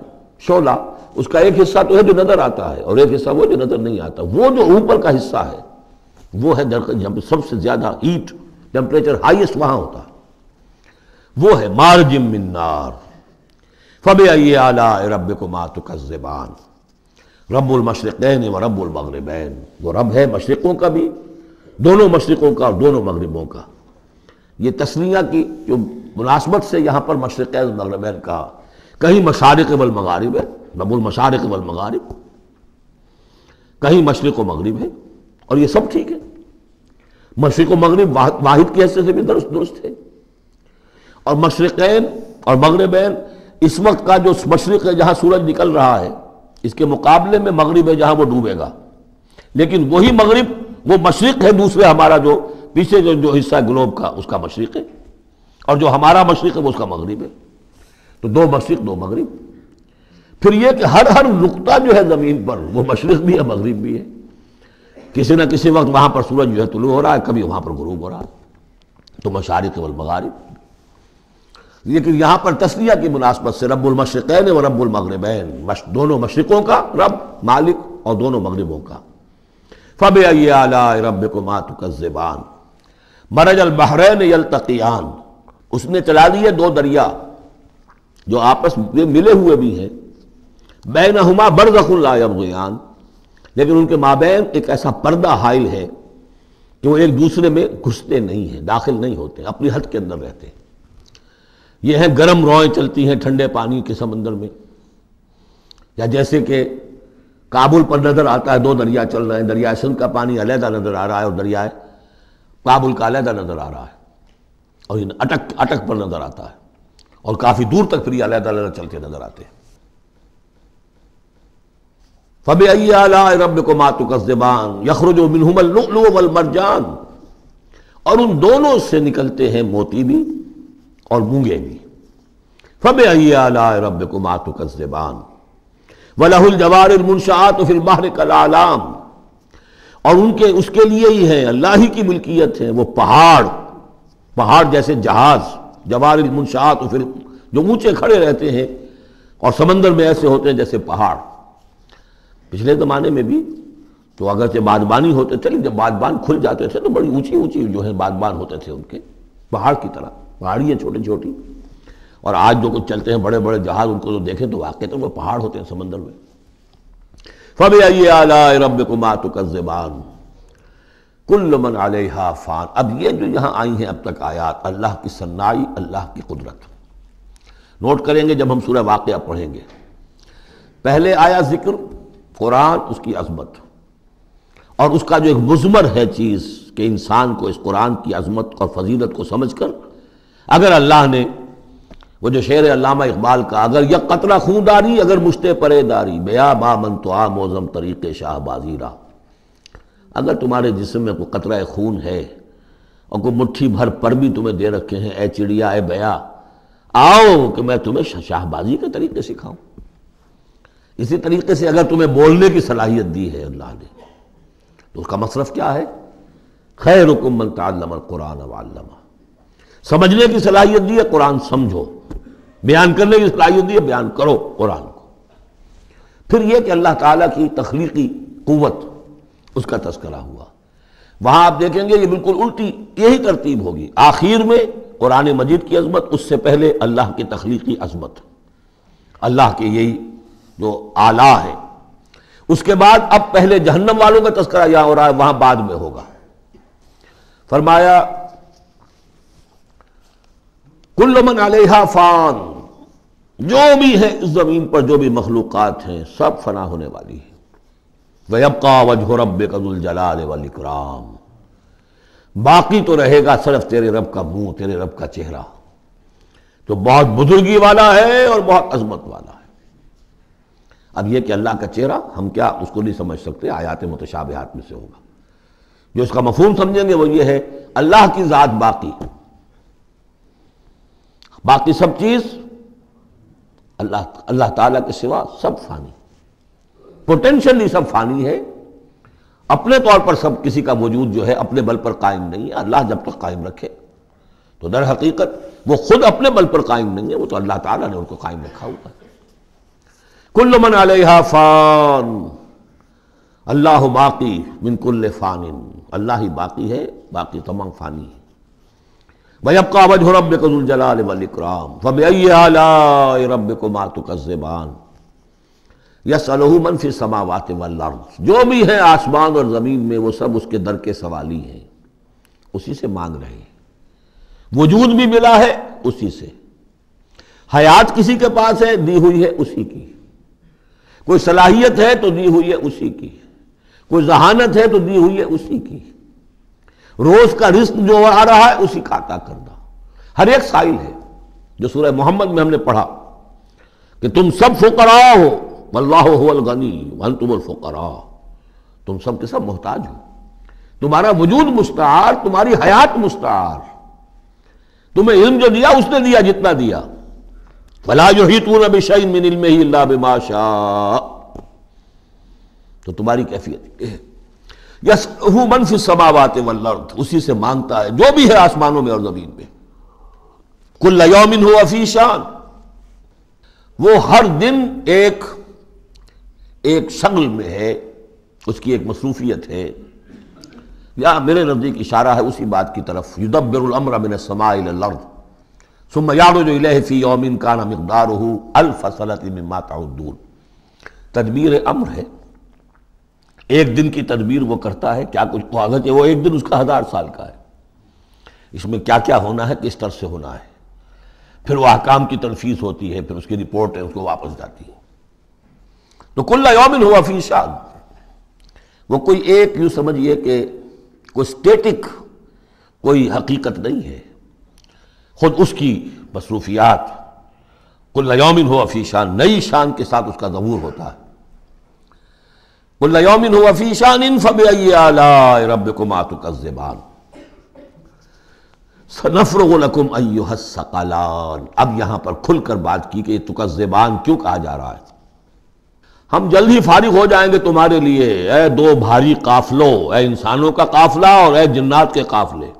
شعلہ، اس کا ایک حصہ تو ہے جو نظر آتا ہے اور ایک حصہ وہ جو نظر نہیں آتا. وہ جو اوپر کا حصہ ہے وہ ہے جہاں سب سے زیادہ ہیٹ ٹیمپریچر ہائیسٹ وہاں ہوتا ہے، وہ ہے مارج من نار. فَبِأَيِّ آلَاءِ رَبِّكُمَا تُكَذِّبَانِ، رب المشرقین و رب المغربین، وہ رب ہے مشرقوں کا بھی، دونوں مشرقوں کا اور دونوں مغربوں کا. یہ تسنیہ کی جو مناسبت سے یہاں پر مشرقین و مغربین کا، کہیں مشارق والمغارب ہے، رب المشارق والمغارب، کہیں مشرق و مغرب ہے، اور یہ سب ٹھیک ہے. مشرق و مغرب واحد کی حیثیت سے بھی درست ہے. اور مشرقین اور مغربین، اس وقت کا جو مشرق ہے جہاں سورج نکل رہا ہے، اس کے مقابلے میں مغرب ہے جہاں وہ ڈوبے گا. لیکن وہی مغرب وہ مشرق ہے دوسرے، ہمارا جو پیچھے جو حصہ ہے گلوب کا اس کا مشرق ہے، اور جو ہمارا مشرق ہے وہ اس کا مغرب ہے. تو دو مشرق دو مغرب. پھر یہ کہ ہر نقطہ جو ہے زمین پر وہ مشرق بھی ہے مغرب بھی ہے. کسی نہ کسی وقت وہاں پر سورج جو ہے طلوع ہو رہا ہے، کبھی وہاں پر غروب ہو رہا ہے. تو مشارق والمغارب. لیکن یہاں پر تسنیہ کی مناسبت سے رب المشرقین و رب المغربین، دونوں مشرقوں کا رب مالک اور دونوں مغربوں کا. فَبِأَيِّ آلَاءِ رَبِّكُمَا تُكَذِّبَانِ، مرج البحرین یلتقیان، اس نے چلا دیے دو دریا جو آپس میں ملے ہوئے بھی ہیں، بینہما برزخ لا یبغیان، لیکن ان کے مابین ایک ایسا پردہ حائل ہے کہ وہ ایک دوسرے میں گھستے نہیں ہیں، داخل نہیں ہوتے، اپنی حد کے اندر رہتے ہیں. یہ ہیں گرم روئیں چلتی ہیں ٹھنڈے پانی کے سمندر میں، یا جیسے کہ کابل پر نظر آتا ہے دو دریا چل رہے ہیں، دریائے سندھ کا پانی علیحدہ نظر آ رہا ہے اور دریائے کابل کا علیحدہ نظر آ رہا ہے، اور یہ اٹک پر نظر آتا ہے، اور کافی دور تک پھر یہ علیحدہ علیحدہ چلتے نظر آتے ہیں. فَبِأَيِّ آلَاءِ رَبِّكُمَا تُكَذِّبَانِ يَخْرُجُ مِنْهُمَا اللُّؤْلُؤُ وَالْمَرْجَانُ، اور ان دونوں سے نکلتے ہیں موتی بھی اور مونگے بھی. فَبِأَيِّ آلَاءِ رَبِّكُمَا تُكَذِّبَانِ وَلَهُ الْجَوَارِ الْمُنْشَآتُ فِي الْبَحْرِ كَالْأَعْلَامِ، اور اس کے لیے ہی ہے، اللہ ہی کی ملکیت ہے وہ پہاڑ جیسے جہاز، جوار المنشآت، پھر جو اونچے کھڑے رہتے ہیں اور سمندر میں ایسے ہوتے ہیں جیسے پہاڑ. پچھلے زمانے میں بھی تو اگرچہ بادبانی ہوتے تھے، لیکن جب بادبان کھل جاتے تھے تو بڑی اونچی جو ہے بادبان ہوتے تھے ان کے، پہاڑ کی طرح پہاڑیاں چھوٹی چھوٹی. اور آج جو کچھ چلتے ہیں بڑے بڑے جہاز، ان کو جو دیکھیں تو واقعی تو وہ پہاڑ ہوتے ہیں سمندر میں. فَبِأَيِّ آلَاءِ رَبِّكُمَا تُكَذِّبَانِ كُلُّ مَنْ عَلَيْهَا فَانٍ. اب یہ جو یہاں آئی ہیں اب تک آیات، اللہ کی صنائی، اللہ کی قدرت نوٹ کریں گے جب ہم سورہ واقعہ پڑھیں گے. پہلے آیا ذکر قرآن، اس کی عظمت، اور اس کا جو ایک مضمر ہے چیز کہ انسان کو اس قرآن کی عظمت اور فضیلت کو سمجھ کر، اگر اللہ نے وہ جو شعر علامہ اقبال کا، اگر یک قطرہ خون داری اگر مشتے پرے داری، بیا با من تو آ موزم طریق شاہ بازی را، اگر تمہارے جسم میں کوئی قطرہ خون ہے اور کوئی مٹھی بھر پر بھی تمہیں دے رکھے ہیں، اے چڑیا اے بیا، آؤ کہ میں تمہیں شاہ بازی کے طریقے سکھاؤں. اسی طریقے سے اگر تمہیں بولنے کی صلاحیت دی ہے اللہ نے، تو اس کا مصرف کیا ہے؟ خیرکم من تعلم القرآن وعلمہ. سمجھنے کی صلاحیت دی ہے، قرآن سمجھو. بیان کرنے کی صلاحیت دی ہے، بیان کرو قرآن کو. پھر یہ کہ اللہ تعالیٰ کی تخلیقی قوت، اس کا تذکرہ ہوا۔ وہاں آپ دیکھیں گے یہ بالکل الٹی یہی ترتیب ہوگی، آخر میں قرآن مجید کی عظمت، اس سے پہلے اللہ کی تخلیقی عظمت، اللہ کے یہی جو اعلیٰ ہے، اس کے بعد اب پہلے جہنم والوں کا تذکرہ یہاں ہو رہا ہے، وہاں بعد میں ہوگا۔ فرمایا کل من علیہا فان، جو بھی ہے اس زمین پر جو بھی مخلوقات ہیں سب فنا ہونے والی ہے۔ وَيَبْقَى وَجْهُ رَبِّكَ ذُو الْجَلَالِ وَالْإِكْرَامِ، باقی تو رہے گا صرف تیرے رب کا منہ، تیرے رب کا چہرہ، جو بہت بزرگی والا ہے اور بہت عظمت والا ہے۔ اب یہ کہ اللہ کا چہرہ ہم کیا اس کو نہیں سمجھ سکتے، آیات متشابہات میں سے ہوگا۔ جو اس کا مفہوم سمجھیں گے وہ یہ ہے اللہ کی ذات باقی، باقی سب چیز اللہ تعالیٰ کے سوا سب فانی، پوٹینشلی سب فانی ہے، اپنے طور پر سب کسی کا وجود جو ہے اپنے بل پر قائم نہیں ہے۔ اللہ جب تک قائم رکھے تو در حقیقت وہ خود اپنے بل پر قائم نہیں ہے، وہ تو اللہ تعالیٰ نے ان کو قائم رکھا ہوا ہے۔ کل من علیہا فان اللہ باقی من کل فان، اللہ ہی باقی ہے، باقی تمام فانی ہے۔ وَيَبْقَى وَجْهُ رَبِّكَ ذُو الْجَلَالِ وَالْإِكْرَامِ فَبِأَيِّ آلَاءِ رَبِّكُمَا تُكَذِّبَانِ يَسْأَلُهُ مَنْ فِي السَّمَاوَاتِ وَالْأَرْضِ، جو بھی ہے آسمان اور زمین میں وہ سب اس کے در کے سوالی ہیں، اسی سے مانگ رہے ہیں۔ وجود بھی ملا ہے اسی سے، حیات کسی کے پاس ہے دی ہوئی ہے اسی کی، کوئی صلاحیت ہے تو دی ہوئی ہے اسی کی، کوئی ذہانت ہے تو دی ہوئی ہے اسی کی، روز کا رزق جو آ رہا ہے اسی کا عطا کردہ، ہر ایک سائل ہے۔ جو سورہ محمد میں ہم نے پڑھا کہ تم سب فقراء ہو واللہ هو الغنی وانتم الفقراء، تم سب کے سب محتاج ہو، تمہارا وجود مستعار، تمہاری حیات مستعار، تمہیں علم جو دیا اس نے دیا جتنا دیا۔ ولا یحیطون بشیء من علمہ الا بما شاء، تو تمہاری کیفیت یہ ہے۔ یسألہ من فی السماوات والارض، اسی سے مانگتا ہے جو بھی ہے آسمانوں میں اور زمین میں۔ کل یوم ہوا فی شان، وہ ہر دن ایک شغل میں ہے، اس کی ایک مصروفیت ہے۔ یا میرے نزدیک اشارہ ہے اسی بات کی طرف، یدبر الامر من السماء الی الارض ثم یعرج الیہ فی یوم کان مقدارہ الف سنۃ مما تعدون۔ تدبیر امر ہے، ایک دن کی تدبیر وہ کرتا ہے، کیا کچھ اگرچہ وہ ایک دن اس کا 1000 سال کا ہے، اس میں کیا کیا ہونا ہے، کس طرح سے ہونا ہے، پھر وہ احکام کی تنفیذ ہوتی ہے، پھر اس کی رپورٹ ہے، اس کو واپس جاتی ہے۔ تو کل یوم ہوا فی شان، وہ کوئی ایک یوں سمجھیے کہ کوئی اسٹیٹک کوئی حقیقت نہیں ہے، خود اس کی مصروفیات، کل یوم ہوا فی شان، نئی شان کے ساتھ اس کا ظہور ہوتا ہے۔ کل یوم ہوا فی شان فبأی آلاء ربکما تکذبان سنفرغ لکم ایھا الثقلان۔ اب یہاں پر کھل کر بات کی کہ یہ تکذبان کیوں کہا جا رہا ہے۔ ہم جلد ہی فارغ ہو جائیں گے تمہارے لیے، اے دو بھاری قافلوں، اے انسانوں کا قافلہ اور اے جنات کے قافلے۔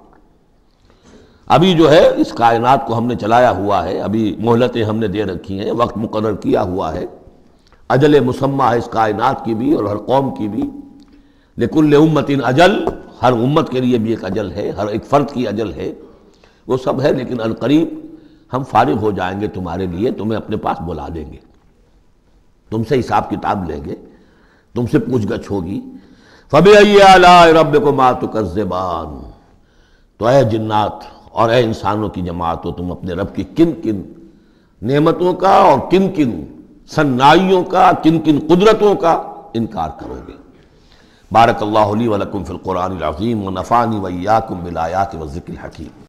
ابھی جو ہے اس کائنات کو ہم نے چلایا ہوا ہے، ابھی مہلتیں ہم نے دے رکھی ہیں، وقت مقرر کیا ہوا ہے، اجل مسمى ہے اس کائنات کی بھی اور ہر قوم کی بھی۔ لکل امت اجل، ہر امت کے لیے بھی ایک اجل ہے، ہر ایک فرد کی اجل ہے، وہ سب ہے، لیکن عنقریب ہم فارغ ہو جائیں گے تمہارے لیے، تمہیں اپنے پاس بلا دیں گے، تم سے حساب کتاب لیں گے، تم سے پوچھ گچھ ہوگی۔ فَبِأَيِّ آلَاءِ رَبِّكُمَا تُكَذِّبَانِ، تو اے جنات اور اے انسانوں کی جماعت ہو، تم اپنے رب کی کن کن نعمتوں کا اور کن کن صنائیوں کا، کن کن قدرتوں کا انکار کرو گے۔ بارک اللہ لی ولکم فی القرآن العظیم ونفعنی وإیاکم بالآیات والذکر الحکیم۔